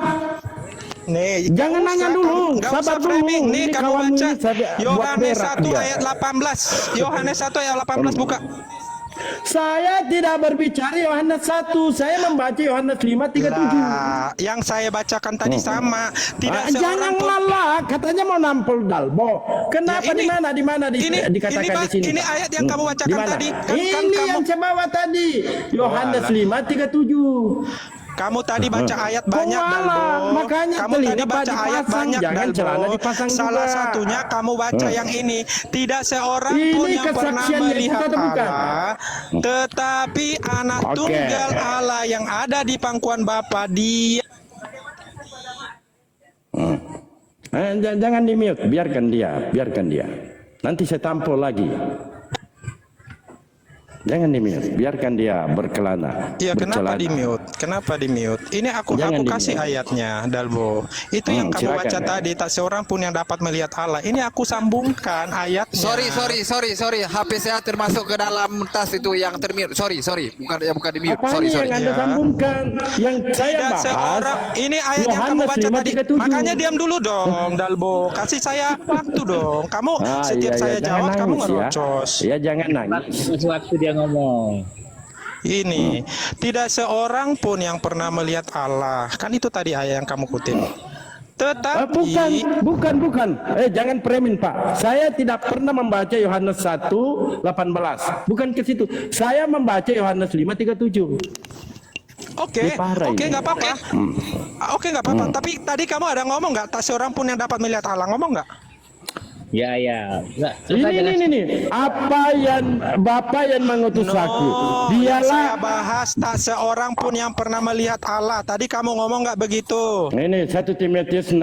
Nih, Jangan nggak nanya usah, dulu, nggak sabar usah dulu. framing. Nih Ini kamu kawanmu baca ini buat Yohanes berak 1 dia. ayat 18. Yohanes 1 ayat 18 buka. Saya tidak berbicara Yohanes 1, saya membaca Yohanes 5:37. Lah, yang saya bacakan tadi sama. Tidak Jangan seorang pun. malah, katanya mau nampol Dalbo. Kenapa Ya, ini- di mana dikatakan di sini? ini Pak? ayat yang kamu bacakan Di mana? tadi. Kan Ini kamu- yang saya bawa tadi. Yohanes 5:37. Kamu tadi baca ayat banyak, Walah, Dalbo. makanya Kamu tadi telinga baca ayat dipasang, banyak, jangan Dalbo. celana dipasang Salah juga. satunya kamu baca yang ini. Tidak seorang Ini pun yang pernah kesaksian Yesus melihat atau bukan? Allah, tetapi anak Oke. tunggal Allah yang ada di pangkuan Bapa, Dia. Jangan di mute, biarkan dia. Nanti saya tampol lagi. Jangan di mute, biarkan dia berkelana. Iya, kenapa bercelana. di mute? Kenapa di mute? Ini aku Jangan di kasih mute. ayatnya, Dalbo. Itu yang kamu silakan, baca ya. tadi, tak seorang pun yang dapat melihat Allah. Ini aku sambungkan ayatnya. Sorry. HP saya termasuk ke dalam tas itu yang termute. Sorry. Bukan di mute. Apa Sorry. yang Anda Ya. sambungkan? Yang saya Tidak bahas. seorang, ini ayat yang kamu Yohanes baca tadi. 5:37. Makanya diam dulu dong, Dalbo. Kasih saya waktu dong. Kamu setiap saya jangan jawab, kamu nangis, ngerocos. Ya, jangan nangis. Waktu dia ngomong. Ini tidak seorang pun yang pernah melihat Allah. Kan itu tadi ayat yang kamu kutip. Tetapi Bukan. Jangan premin, Pak. Saya tidak pernah membaca Yohanes 1:18. Bukan ke situ. Saya membaca Yohanes 5:37. Oke, Ini parah oke ini. nggak apa-apa. Oke nggak apa-apa. Tapi tadi kamu ada ngomong nggak? Tak seorang pun yang dapat melihat Allah, ngomong nggak? Ya, ya. Nggak, susah jelas. Ini. Apa yang Bapak yang mengutus aku? Yang saya Dialah. bahas tak seorang pun yang pernah melihat Allah. Tadi kamu ngomong nggak begitu? Ini 1 Timotius 6.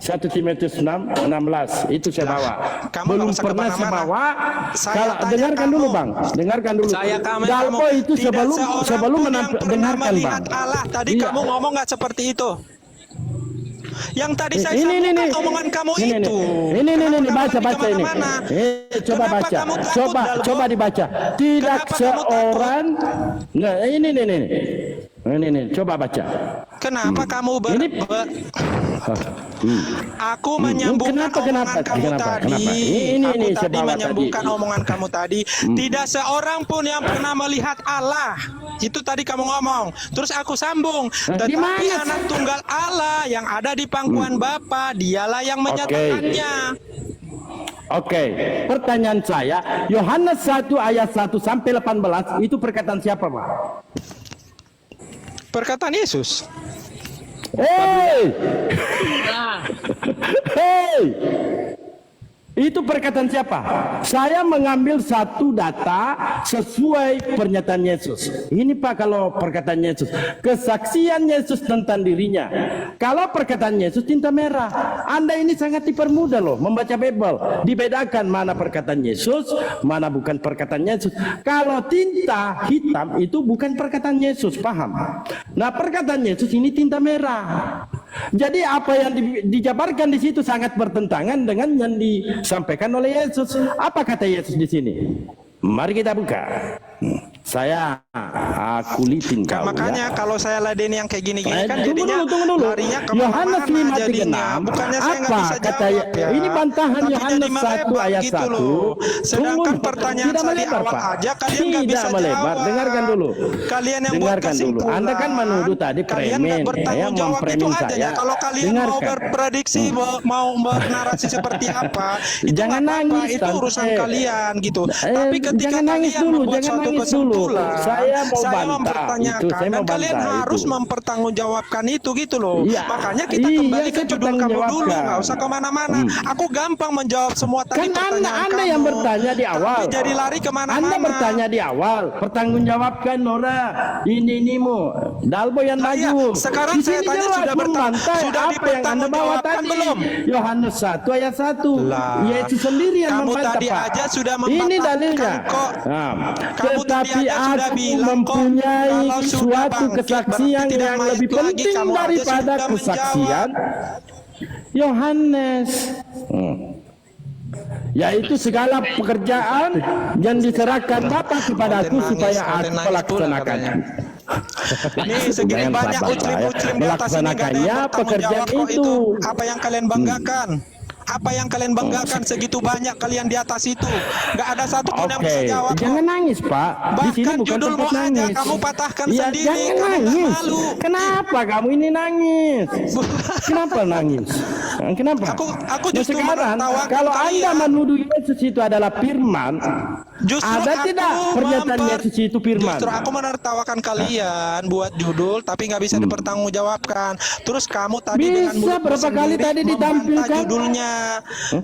1 Timotius 6, 16 itu saya bawa. Kamu Belum nggak usah pernah saya kemana-mana. bawa. Saya Kalau tanya dengarkan kamu. dulu Bang, dengarkan dulu. Saya kamu Dalpo itu tidak seorang sebelum pun yang pernah dengarkan Bang. melihat Allah. Tadi Iya. kamu ngomong nggak seperti itu? Yang tadi saya Ini, sambungkan omongan kamu itu. Ini, Kenapa kamu baca tadi ini. kemana-mana? Coba Kenapa baca. kamu takut, Dalpo? Coba dibaca. Tidak Kenapa kamu seorang. Nah, ini, coba baca. Kenapa kamu Ini- Aku menyambungkan Kenapa? omongan kamu Kenapa? tadi. Ini, Aku saya tadi bawa menyambungkan tadi. omongan kamu tadi. Tidak seorang pun yang pernah melihat Allah. Itu tadi kamu ngomong. Terus aku sambung. Di Tetapi mana? anak tunggal Allah yang ada di pangkuan Bapa, dialah yang menyatakannya. Oke, pertanyaan saya, Yohanes 1 ayat 1 sampai 18 itu perkataan siapa, Pak? Perkataan Yesus. Hei! Hei! Itu perkataan siapa? Saya mengambil satu data sesuai pernyataan Yesus. Ini Pak kalau perkataan Yesus. Kesaksian Yesus tentang dirinya. Kalau perkataan Yesus tinta merah. Anda ini sangat dipermudah loh membaca Bible. Dibedakan mana perkataan Yesus, mana bukan perkataan Yesus. Kalau tinta hitam itu bukan perkataan Yesus, paham? Nah perkataan Yesus ini tinta merah. Jadi apa yang dijabarkan di situ sangat bertentangan dengan yang disampaikan oleh Yesus. Apa kata Yesus di sini? Mari kita buka. Saya kulitin kau. Makanya kalau saya ladeni yang kayak gini-gini kan Tunggu jadinya dulu. larinya Yohanes kemana-mana 5:36. jadinya. Bukannya saya nggak Apa bisa kata jawab ya. ini bantahan Tapi Yohanes jadi 1 melebar ayat gitu 1. loh. Sedangkan pertanyaan tidak saya di melebar, awal Pak. aja kalian nggak bisa Tidak melebar. jawab. Dengarkan dulu. Kalian yang buat Dengarkan dulu. kesimpulan. Anda kan menuduh tadi Kalian nggak premen, bertanggung jawab itu mempremen aja ya. saya. Kalau kalian mau Dengarkan. berprediksi mau bernarasi seperti apa, itu Jangan nggak apa-apa. nangis, Itu Tante. urusan kalian gitu. Tapi ketika jangan nangis kalian dulu, membuat jangan suatu nangis dulu. kesimpulan, Saya mau bantah mempertanyakan itu, saya dan mau kalian bantah harus itu. mempertanggungjawabkan itu gitu loh. Iya. Makanya kita Iya, kembali ke saya judul kamu dulu, pertanggungjawabkan. nggak usah kemana-mana. Aku gampang menjawab semua tadi Kan pertanyaan anda kamu. yang bertanya di awal. Tapi jadi lari kemana-mana. Anda bertanya di awal, pertanggungjawabkan Nora. Ini Dalbo yang Nah, iya. maju. Sekarang Di saya sini tanya jelas sudah membantah sudah apa yang Anda bawa dipertanggungjawabkan tadi. belum? Yohanes 1 ayat 1. Lah, Yesus sendiri yang kamu membantah, tadi Pak. aja sudah Ini membantahkan dalilnya. kok. Nah, Kamu tadi tetapi aja sudah aku bilang kok, mempunyai kalau sudah suatu bangkit, kesaksian berarti tidak yang mayat lebih lagi. penting Kamu aja daripada sudah kesaksian Yohanes. Yaitu segala pekerjaan yang diserahkan Bapa kepadaku supaya aku melaksanakan. Nih segini Jangan banyak sabar, uclim-uclim di atas ini gak ada melaksanakannya yang bertanggung pekerjaan jawab kok itu. Apa yang kalian banggakan? Apa yang kalian banggakan segitu banyak kalian di atas itu? Gak ada satupun yang bisa Oke, jawab kok. jangan nangis Pak. Di sini Bahkan bukan judulmu tempat aja nangis. kamu patahkan Ya, sendiri. jangan Kamu gak nangis. malu. Kenapa kamu ini nangis? Kenapa nangis? Kenapa? Aku Nah, justru sekarang menertawakan kalau Anda kalian. menuduh Yesus itu adalah firman, Justru ada aku tidak pernyataan Yesus itu firman? Justru aku menertawakan kalian buat judul tapi nggak bisa dipertanggungjawabkan. Terus kamu tadi Bisa, dengan mulutmu berapa kali sendiri tadi membantah ditampilkan? judulnya.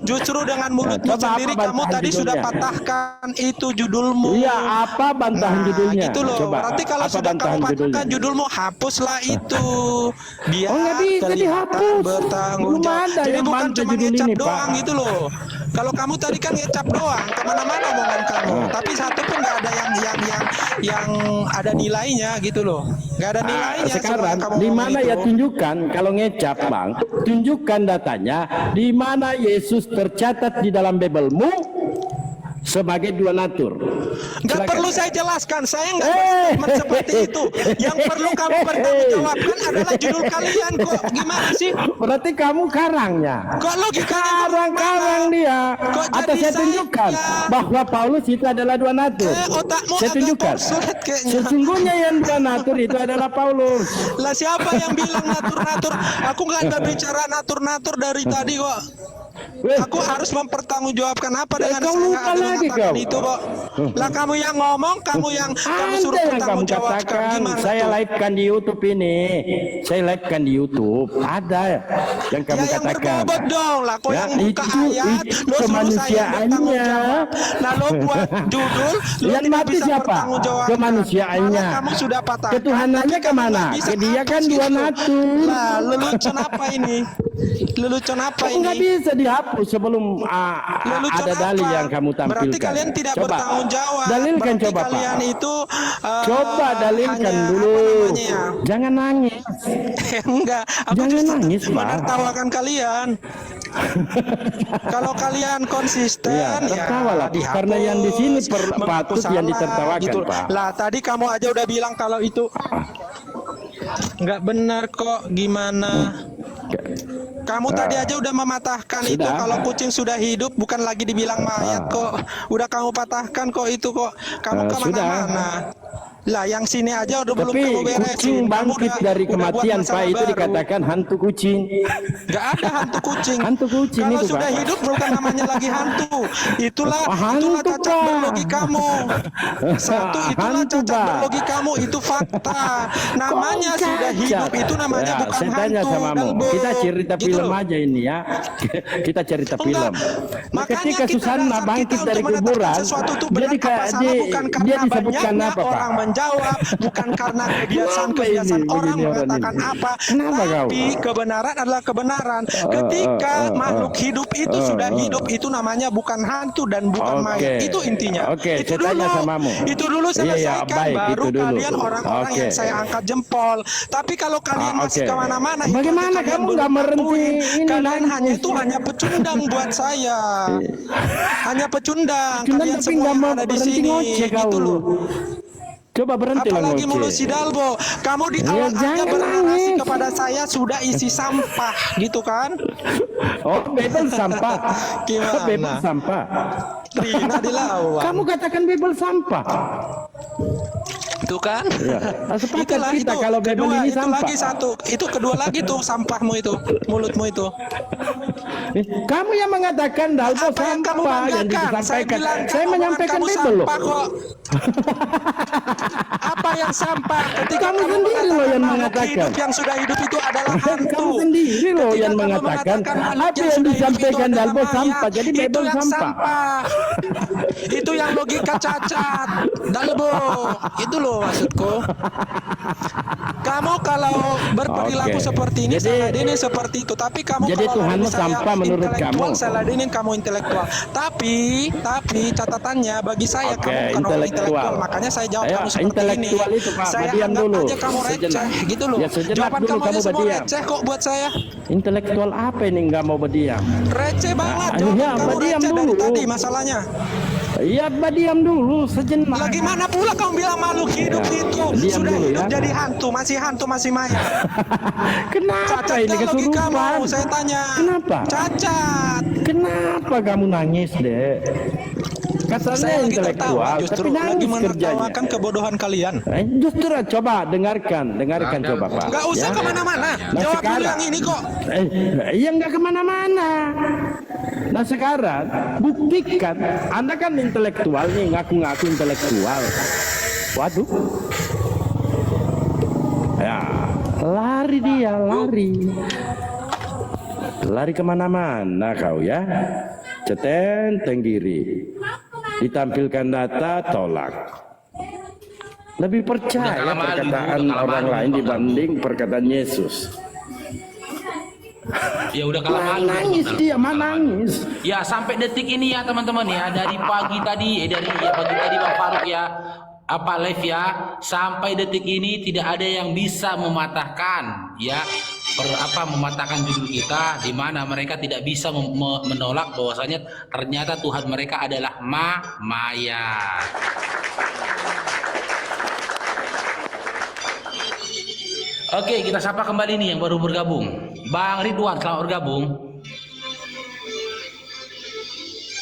Justru dengan mulutmu Coba apa sendiri kamu bantahan tadi sudah judulnya? patahkan itu judulmu. Iya, apa bantahan judulnya? Gitu loh. Coba, Berarti kalau apa sudah kamu bantahan patahkan judulnya? judulmu, hapuslah itu. Biar Oh, nggak bisa kelihatan dihapus. bertanggung Belum jawab. ada Jadi yang bukan bantah cuma judul ngecap ini, Pak. doang gitu loh. Kalau kamu tadi kan ngecap doang, kemana-mana omongan kamu. Tapi satu pun nggak ada yang ada nilainya gitu loh. Nggak ada nilainya. semua Sekarang yang kamu di ngomong mana itu. ya tunjukkan kalau ngecap Bang, tunjukkan datanya di mana Yesus tercatat di dalam Biblemu sebagai dua natur. Nggak Silakan. perlu saya jelaskan, saya nggak berstatement seperti itu. Yang perlu kamu pertanggungjawabkan adalah judul kalian kok. Gimana sih? Berarti kamu karangnya. Kok logikanya Karang dia. Kok Atau jadi saya tunjukkan saya? bahwa Paulus itu adalah dua natur. Otakmu Saya agak tunjukkan. korslet kayaknya. Sesungguhnya yang dua natur itu adalah Paulus. Lah siapa yang bilang natur-natur? Aku nggak ada bicara natur-natur dari tadi kok. Aku harus mempertanggungjawabkan apa dengan kau saya lupa ada lagi mengatakan kau. itu kok. Lah kamu yang ngomong, kamu yang kamu suruh Ada yang kamu bertanggungjawabkan. katakan. Gimana Saya tuh? live-kan di YouTube ini. Saya live-kan di YouTube. Ada yang kamu Ya yang katakan. berbobot dong lah. Kau Ya, yang buka itu ayat, lo suruh saya kemanusiaannya. bertanggung jawab. Nah lo buat judul, lo Yang tidak mati bisa siapa? bertanggungjawabkan. Kemanusiaannya. Malah kamu sudah patah. Ketuhanannya kemana? Ke dia kan dua natur. Lah lelucon apa ini? Lelucon apa Kok nggak ini? bisa dihapus sebelum Lelucon ada dalil apa? yang kamu tampilkan? Berarti kalian tidak Coba. bertanggung jawab. Dalilkan Berarti coba kalian Pak. itu Coba dalilkan hanya, dulu. apa namanya ya? Jangan nangis. Enggak, aku Jangan justru nangis, Pak. menertawakan kalian. Kalau kalian konsisten, Iya, tertawalah. dihapus, Karena yang di sini patut mengaku yang salah, ditertawakan, Pak. Lah tadi kamu aja udah bilang kalau itu nggak benar kok. Gimana? Kamu tadi aja udah mematahkan itu Sudah. kalau kucing sudah hidup bukan lagi dibilang mayat kok. Udah kamu patahkan kok itu kok. Kamu kemana-mana. Lah yang sini aja udah belum Tapi kamu beresin. kucing Kamu bangkit udah- dari udah buat kematian, Pak. masalah Itu baru. dikatakan hantu kucing. Gak ada hantu kucing. Hantu kucing Kalau itu, sudah Pak. hidup bukan namanya lagi hantu. Itulah Hantu, itulah cacat Pak. berlogikamu. Satu itulah Hantu, cacat Pak. berlogikamu itu fakta. Namanya Kok sudah cacat? hidup itu namanya Ya, bukan saya tanya hantu. samamu. Dalbo. Kita cerita Gitu film loh. aja ini ya. Kita cerita film. Enggak. Nah, Makanya ketika kita Susana dasar bangkit kita dari untuk menetapkan kuburan, sesuatu itu dia, benar apa salah bukan karena dia disebutkan banyaknya apa, Pak? orang menjawab, bukan karena kebiasaan-kebiasaan Kenapa ini orang begini orang mengatakan ini? apa. Kenapa kau? Tapi kebenaran adalah kebenaran. Ketika makhluk hidup itu sudah hidup, itu namanya bukan hantu dan bukan Oke. mayat. Itu intinya. Oke, itu saya tanya dulu. samamu. Itu dulu Iya, iya, selesaikan, baik, baru itu dulu. kalian orang-orang Oke. yang saya angkat jempol. Tapi kalau kalian masih Oke. kemana-mana, itu Bagaimana kalian kamu belum nggak berhenti ngakuin. ini Kalian nangis? hanya itu hanya pecundang buat saya. Hanya pecundang. Cuma Kalian tapi semua nggak yang mau ada di berhenti sini. ngoceh kau. Gitu loh. Coba berhenti lah Apalagi mulut si ngoceh. Dalbo. Kamu di Ya, awal aja jangan bernarasi nangis. kepada saya sudah isi sampah, gitu kan? Oh, bebel sampah. Gimana? Bebel sampah. Rina dilawan. Kamu katakan bebel sampah. Itu kan? Ya. Sepakat Itulah kita itu. kalau bebel Kedua, ini itu sampah. lagi satu. Itu kedua lagi tuh sampahmu itu, mulutmu itu. Kamu yang mengatakan Dalbo Apa yang kamu sampah yang banggakan? Saya disampaikan. bilang Saya omongan menyampaikan kamu bebel loh. sampah kok. Apa yang sampah? Ketika Kamu sendiri loh yang makhluk mengatakan. hidup yang sudah hidup itu adalah hantu. Kamu sendiri loh Ketika yang kamu mengatakan makhluk apa yang sudah hidup itu disampaikan adalah Dalbo mayat, sampah. Jadi itu bebel yang sampah. Itu yang logika cacat. Dalbo, itu loh maksudku. Kamu kalau berperilaku Oke. seperti ini, Jadi- Saladinin seperti itu. Tapi kamu Jadi kalau Tuhanmu lawan saya sampah menurut intelektual, kamu? Saladinin kamu intelektual. Tapi catatannya bagi saya Oke, kamu bukan orang intelektual. intelektual. Makanya saya jawab Ayo, kamu seperti ini. intelektual itu, Pak. Saya Badiam anggap dulu. aja kamu receh, Sejenak. gitu loh. Ya, sejenak Jawaban dulu kamu aja kamu semua badiam. receh kok buat saya. Intelektual apa ini nggak mau berdiam? Receh banget. Ayo, Jawaban ya, kamu badiam receh dari dulu. tadi masalahnya. Iya, berdiam dulu sejenak. Lagi mana pula kamu bilang makhluk hidup Ya, itu diam sudah dulu hidup ya. jadi hantu, masih mayat. Kenapa Cacat ini kan logikamu, kesurupan? saya tanya. Kenapa? Cacat. Kenapa kamu nangis, Dek? Katanya Saya lagi tertawa intelektual, justru tapi lagi nangis kerjanya. menertawakan kebodohan kalian. Justru coba dengarkan coba Pak. Gak usah ya. kemana-mana. Nah, Jawab dulu sekarang- yang ini kok. Iya nggak kemana-mana. Nah sekarang buktikan, Anda kan intelektual nih, ngaku-ngaku intelektual. Waduh. Ya, lari dia, lari kemana-mana kau ya. Ceten tenggiri, ditampilkan data tolak. Lebih percaya perkataan orang lain dibanding perkataan Yesus. Ya udah kalah malu. Nangis dia, nangis. Ya sampai detik ini ya teman-teman ya, dari pagi tadi pagi tadi Bang Faruk ya live ya, sampai detik ini tidak ada yang bisa mematahkan ya mematahkan judul kita, di mana mereka tidak bisa menolak bahwasanya ternyata Tuhan mereka adalah Maya. Oke, kita sapa kembali nih yang baru bergabung. Bang Ridwan, selamat bergabung.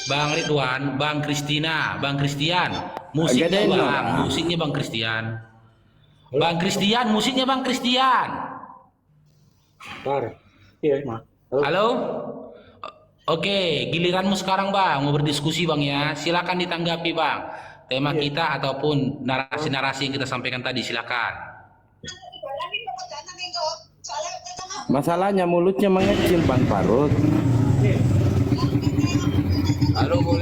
Bang Ridwan, Bang Kristina, Bang Kristian. Musiknya Gedein Bang, lah. musiknya Bang Kristian. Bang Kristian, musiknya Bang Kristian. Halo? Oke, giliranmu sekarang Bang, mau berdiskusi Bang ya. Silakan ditanggapi Bang. Tema kita ataupun narasi-narasi yang kita sampaikan tadi, silakan. Masalahnya mulutnya mengecil Bang Faruk.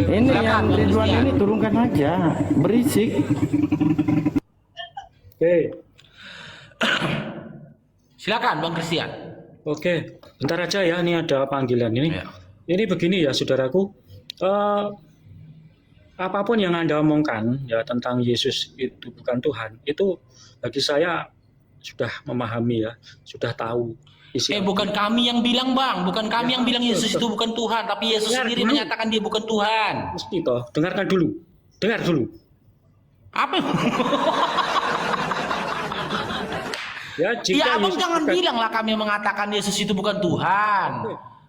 Ini Silakan, yang Bang Ridwan Christian. ini turunkan aja, berisik. Oke, Silakan Bang Christian. oke. Bentar aja ya, ini ada panggilan ini. Ya. Ini begini ya, saudaraku. Apapun yang Anda omongkan ya tentang Yesus itu bukan Tuhan, itu bagi saya sudah memahami ya, sudah tahu isi. Bukan kami yang bilang Bang, bukan kami yang bilang Yesus itu bukan Tuhan, tapi Yesus Dengar sendiri dulu. menyatakan dia bukan Tuhan. Mesti toh, dengarkan dulu. Dengar dulu. Apa? Ya, jika Ya abang Yesus jangan bukan- bilang lah kami mengatakan Yesus itu bukan Tuhan.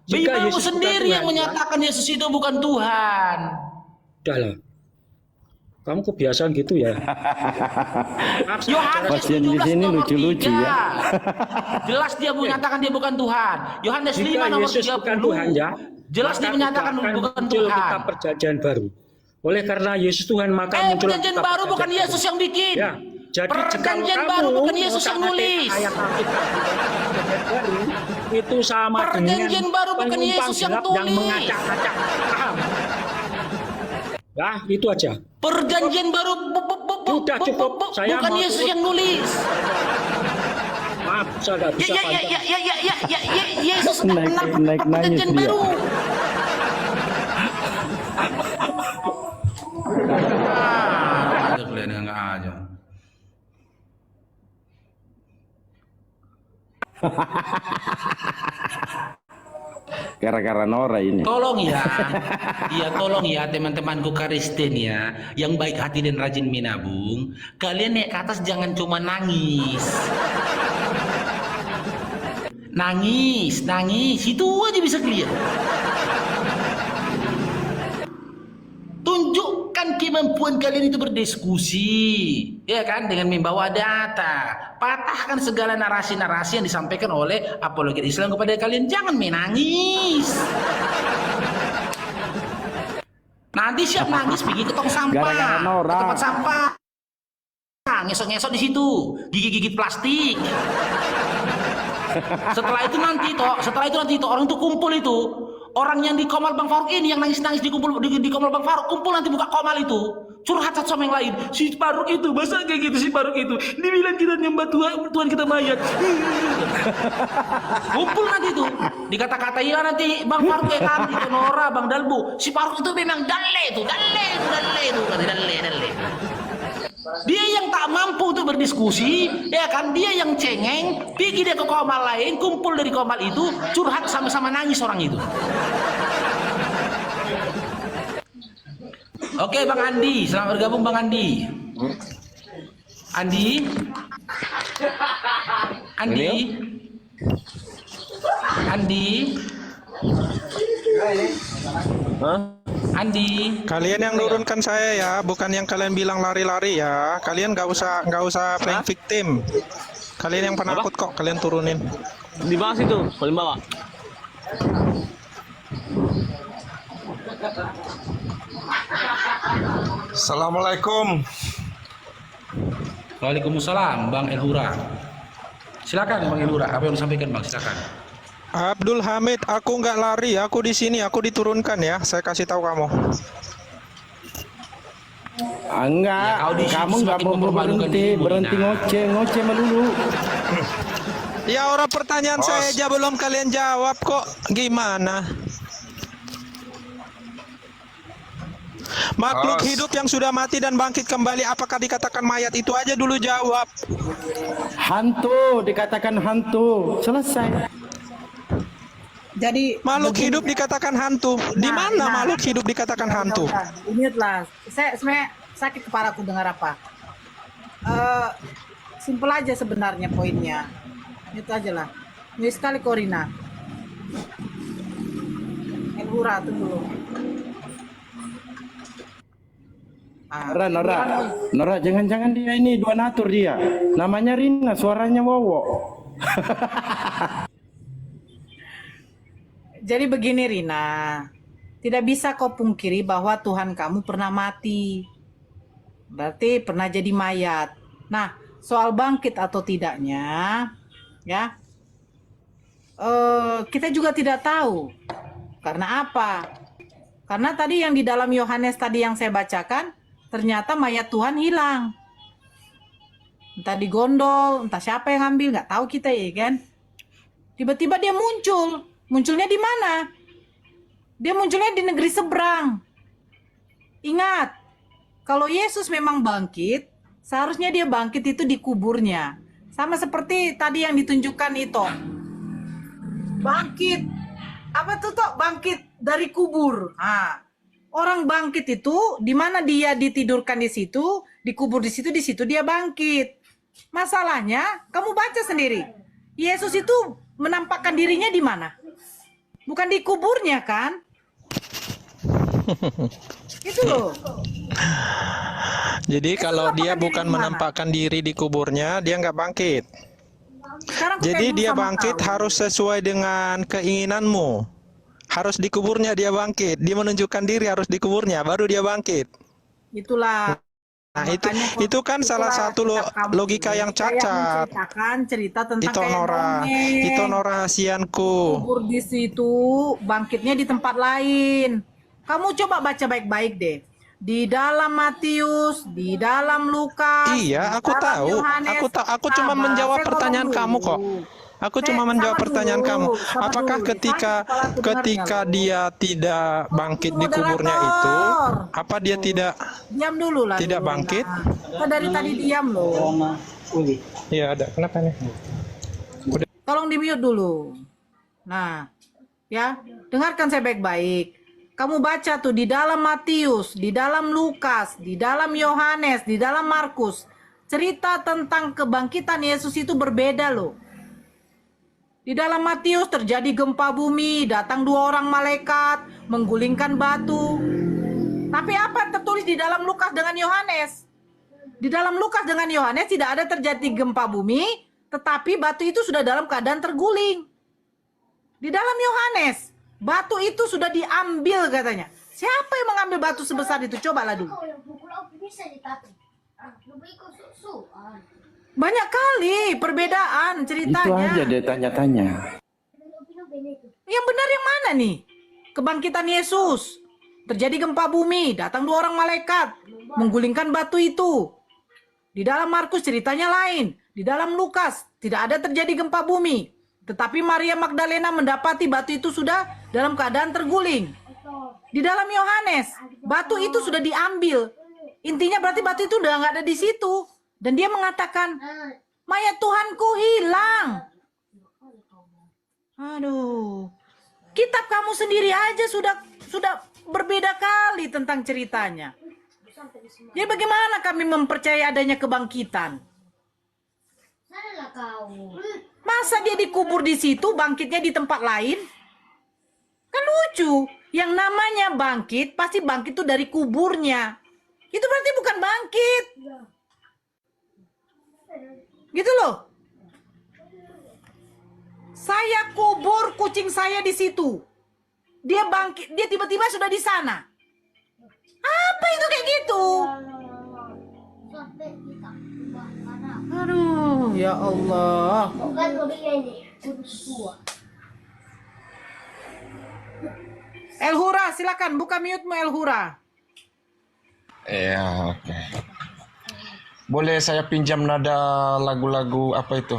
Jika Bibelmu Yesus bukan sendiri yang Tuhan, menyatakan Yesus itu bukan Tuhan. Udahlah. Kamu kebiasaan gitu ya. Yohanes Pasien di 17 sini nomor lucu-lucu 3. ya. Jelas dia menyatakan dia bukan Tuhan. Yohanes 5 Jika nomor Yesus 30. bukan Tuhan ya, Jelas maka dia menyatakan tidak akan bukan muncul Tuhan. kitab perjanjian baru. Oleh karena Yesus Tuhan maka muncul Perjanjian kitab baru bukan perjanjian Yesus yang bikin. Ya, jadi Perjanjian jikalau baru kamu bukan Yesus yang mengotak-atik nulis. ayat Alkitab di dalam perjanjian baru, itu sama Perjanjian dengan baru bukan penumpang Yesus yang gelap tulis. mengacak-acak. Paham? Nah, itu aja. Perjanjian baru Sudah cukup. Saya bukan mau Yesus turun. yang nulis. Maaf, saya nggak bisa panjang. Yesus Naik nangis perjanjian dia. baru. Ada kalian nggak aja. Gara-gara Nora ini. Tolong ya, tolong ya teman-temanku Kristen ya, yang baik hati dan rajin menabung, kalian naik ke atas jangan cuma nangis. Nangis, itu aja bisa clear. Tunjukkan kemampuan kalian itu berdiskusi, ya kan, dengan membawa data. Patahkan segala narasi-narasi yang disampaikan oleh apologet Islam kepada kalian. Jangan menangis. Nanti siap nangis pergi ke tong sampah, Gara-gara Nora. ke tempat sampah. Ngesot-ngesot di situ, gigit-gigit plastik. Setelah itu nanti orang itu kumpul itu. Orang yang di Komal Bang Faruk ini yang nangis-nangis di Komal Bang Faruk kumpul nanti buka Komal itu. Curhat satu sama yang lain. Si Faruk itu, masa kayak gitu si Faruk itu. Dibilang kita nyembah Tuhan kita mayat. Kumpul nanti itu. Dikata-kata ya nanti Bang Faruk kayak kami itu Nora, Bang Dalbu. Si Faruk itu memang dalle itu. Dia yang tak mampu untuk berdiskusi, ya kan, dia yang cengeng, pergi dia ke Komal lain, kumpul dari Komal itu, curhat sama-sama nangis orang itu. Oke Bang Andi, selamat bergabung Bang Andi. Andi. Andi. Kalian yang nurunkan saya ya, bukan yang kalian bilang lari-lari ya. Kalian nggak usah playing victim. Kalian yang penakut kok, kalian turunin. Di bawah situ, paling bawah. Assalamualaikum. Waalaikumsalam Bang Elhura. Silakan Bang Elhura, apa yang disampaikan Bang? Silakan. Abdul Hamid, aku nggak lari, aku di sini, aku diturunkan ya. Saya kasih tahu kamu. Enggak, Ya, kau di sini kamu nggak semakin mau mempermalukan berhenti dirimu, ngoceh melulu. Ya orang pertanyaan saya aja belum kalian jawab kok. Gimana? Makhluk hidup yang sudah mati dan bangkit kembali, apakah dikatakan mayat? Itu aja dulu jawab. Hantu, dikatakan hantu. Selesai. Jadi Makhluk hidup dikatakan hantu. Di mana makhluk hidup dikatakan hantu? Ingatlah, saya sebenarnya sakit kepalaku dengar apa. Simpel aja sebenarnya poinnya. Itu aja lah. Ini sekali Korina. Elhura tuh dulu. Nora, jangan-jangan dia ini dua natur dia. Namanya Rina, suaranya Wowo. Jadi begini Rina, tidak bisa kau pungkiri bahwa Tuhan kamu pernah mati. Berarti pernah jadi mayat. Nah, soal bangkit atau tidaknya, ya, kita juga tidak tahu. Karena apa? Karena tadi yang di dalam Yohanes tadi yang saya bacakan, ternyata mayat Tuhan hilang. Entah digondol, entah siapa yang ambil, nggak tahu kita ya kan. Tiba-tiba dia muncul. Munculnya di mana? Dia munculnya di negeri seberang. Ingat, kalau Yesus memang bangkit, seharusnya dia bangkit itu di kuburnya. Sama seperti tadi yang ditunjukkan itu. Bangkit. Apa tuh toh? Bangkit dari kubur. Nah, orang bangkit itu di mana dia ditidurkan di situ, dikubur di situ dia bangkit. Masalahnya, kamu baca sendiri. Yesus itu menampakkan dirinya di mana? Bukan di kuburnya kan? Itu loh. Jadi kalau dia bukan menampakkan diri di kuburnya, dia nggak bangkit. Sekarang Jadi kita dia sama bangkit tahu. harus sesuai dengan keinginanmu. Harus di kuburnya dia bangkit. Dia menunjukkan diri harus di kuburnya, baru dia bangkit. Itulah. Nah, Makanya itu kan salah satu logika yang cacat. Menceritakan cerita tentang Itu kayak Nora, dongeng. itu rahasianku. Kubur di situ, bangkitnya di tempat lain. Kamu coba baca baik-baik deh. Di dalam Matius, di dalam Lukas. Iya, di aku dalam tahu. Yohanes. Aku cuma Sabar, menjawab saya pertanyaan ngomong kamu dulu. kok. Aku cuma menjawab Sabar pertanyaan dulu, kamu. sabar Apakah dulu. ketika Sakit kepala aku ketika dengarnya, dia tidak bangkit di kuburnya Moderator. itu, apa dia tidak Diam dulu lah. tidak dulu, bangkit? Rina. Kita dari tadi diam loh. Iya, ada. Kenapa nih? Tolong di mute dulu. Nah, ya, dengarkan saya baik-baik. Kamu baca tuh di dalam Matius, di dalam Lukas, di dalam Yohanes, di dalam Markus. Cerita tentang kebangkitan Yesus itu berbeda loh. Di dalam Matius terjadi gempa bumi, datang 2 orang malaikat, menggulingkan batu. Tapi apa yang tertulis di dalam Lukas dengan Yohanes? Di dalam Lukas dengan Yohanes tidak ada terjadi gempa bumi, tetapi batu itu sudah dalam keadaan terguling. Di dalam Yohanes, batu itu sudah diambil katanya. Siapa yang mengambil batu sebesar itu? Cobalah dulu. Banyak kali perbedaan Itu ceritanya. aja dia tanya-tanya. Yang benar yang mana nih? Kebangkitan Yesus. Terjadi gempa bumi, datang 2 orang malaikat, menggulingkan batu itu. Di dalam Markus ceritanya lain. Di dalam Lukas tidak ada terjadi gempa bumi. Tetapi Maria Magdalena mendapati batu itu sudah dalam keadaan terguling. Di dalam Yohanes, batu itu sudah diambil. Intinya berarti batu itu udah nggak ada di situ. Dan dia mengatakan, mayat Tuhanku hilang. Aduh, kitab kamu sendiri aja sudah berbeda kali tentang ceritanya. Jadi bagaimana kami mempercayai adanya kebangkitan? Masa dia dikubur di situ, bangkitnya di tempat lain? Kan lucu. Yang namanya bangkit, pasti bangkit itu dari kuburnya. Itu berarti bukan bangkit. Gitu loh. Saya kubur kucing saya di situ. Dia bangkit, dia tiba-tiba sudah di sana. Apa itu kayak gitu? Aduh, ya Allah. Elhura, silakan buka mute-mu Elhura. Ya, oke. Boleh saya pinjam nada lagu-lagu apa itu?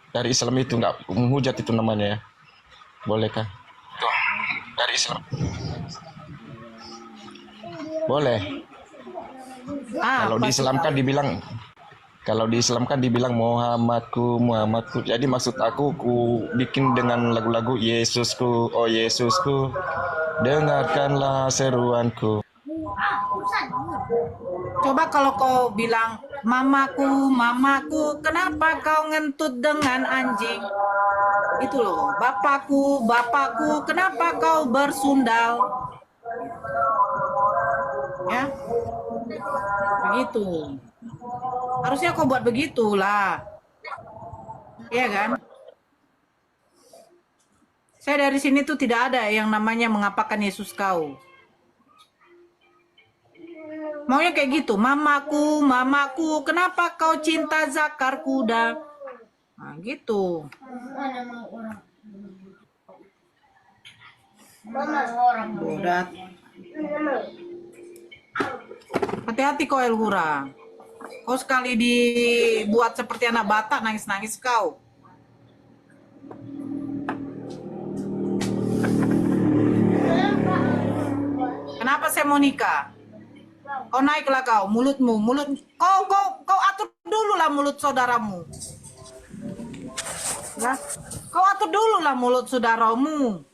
Dari Islam itu, nggak menghujat itu namanya ya. Bolehkah? Tuh, dari Islam. Boleh. Kalau di Islam kan dibilang Muhammadku, Muhammadku. Jadi maksud aku bikin dengan lagu-lagu Yesusku, oh Yesusku, dengarkanlah seruanku. Coba kalau kau bilang, mamaku, mamaku, kenapa kau ngentut dengan anjing? Itu loh, bapakku, bapakku, kenapa kau bersundal? Ya, begitu. Harusnya kau buat begitulah. Iya kan? Saya dari sini tuh tidak ada yang namanya mengapakan Yesus kau. Maunya kayak gitu, mamaku, mamaku, kenapa kau cinta zakar kuda? Nah, gitu. Bodat. Hati-hati kau Elhura. Kau sekali dibuat seperti anak Batak, nangis-nangis kau. Kenapa saya mau nikah? Kau naiklah kau, mulutmu, kau atur dulu lah mulut saudaramu. Ya, kau atur dulu lah mulut saudaramu.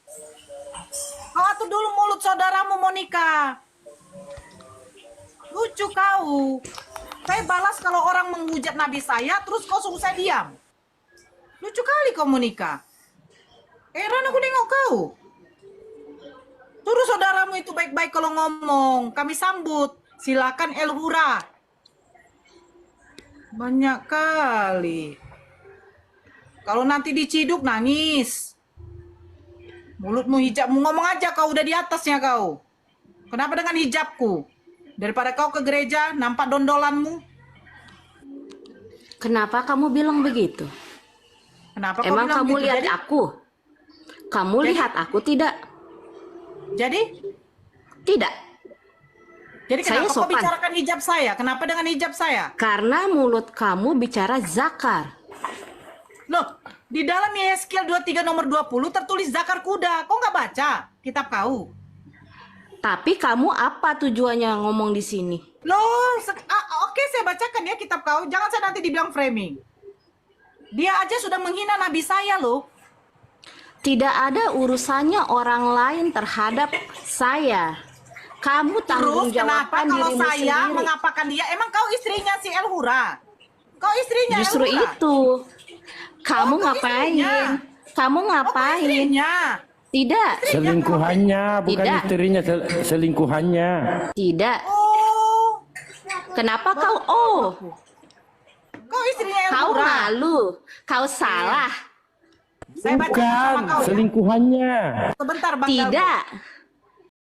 Kau atur dulu mulut saudaramu mau nikah. Lucu kau. Saya balas kalau orang menghujat Nabi saya, terus kau suruh saya diam. Lucu kali kau mau nikah. Heran aku nengok kau. Suruh saudaramu itu baik-baik kalau ngomong. Kami sambut. Silakan Elhura. Banyak kali. Kalau nanti diciduk nangis. Mulutmu hijabmu ngomong aja kau udah di atasnya kau. Kenapa dengan hijabku? Daripada kau ke gereja nampak dondolanmu. Kenapa kamu bilang begitu? Kenapa kau Emang bilang kamu gitu? lihat Jadi? aku? Kamu Jadi? lihat aku tidak? Jadi? Tidak. Jadi Saya kenapa kau sopan. bicarakan hijab saya? Kenapa dengan hijab saya? Karena mulut kamu bicara zakar. Loh, di dalam Yeskiel 23 nomor 20 tertulis zakar kuda. Kau nggak baca kitab kau? Tapi kamu apa tujuannya ngomong di sini? Loh, oke saya bacakan ya kitab kau. Jangan saya nanti dibilang framing. Dia aja sudah menghina nabi saya loh. Tidak ada urusannya orang lain terhadap saya. Kamu tanggung Terus kenapa jawabkan kalau dirimu saya sendiri. mengapakan dia? Emang kau istrinya si Elhura? Kau istrinya Justru Elhura? itu. Kamu kau ngapain? istrinya. Kamu Oh, kau ngapain? istrinya. Tidak. Selingkuhannya, bukan Tidak. istrinya, selingkuhannya. Tidak. Oh, Kenapa kau oh? kau istrinya Kau Elhura. malu. Kau salah. Saya baca sama Bukan, kau ya. selingkuhannya. Sebentar Bang Galgo. Tidak.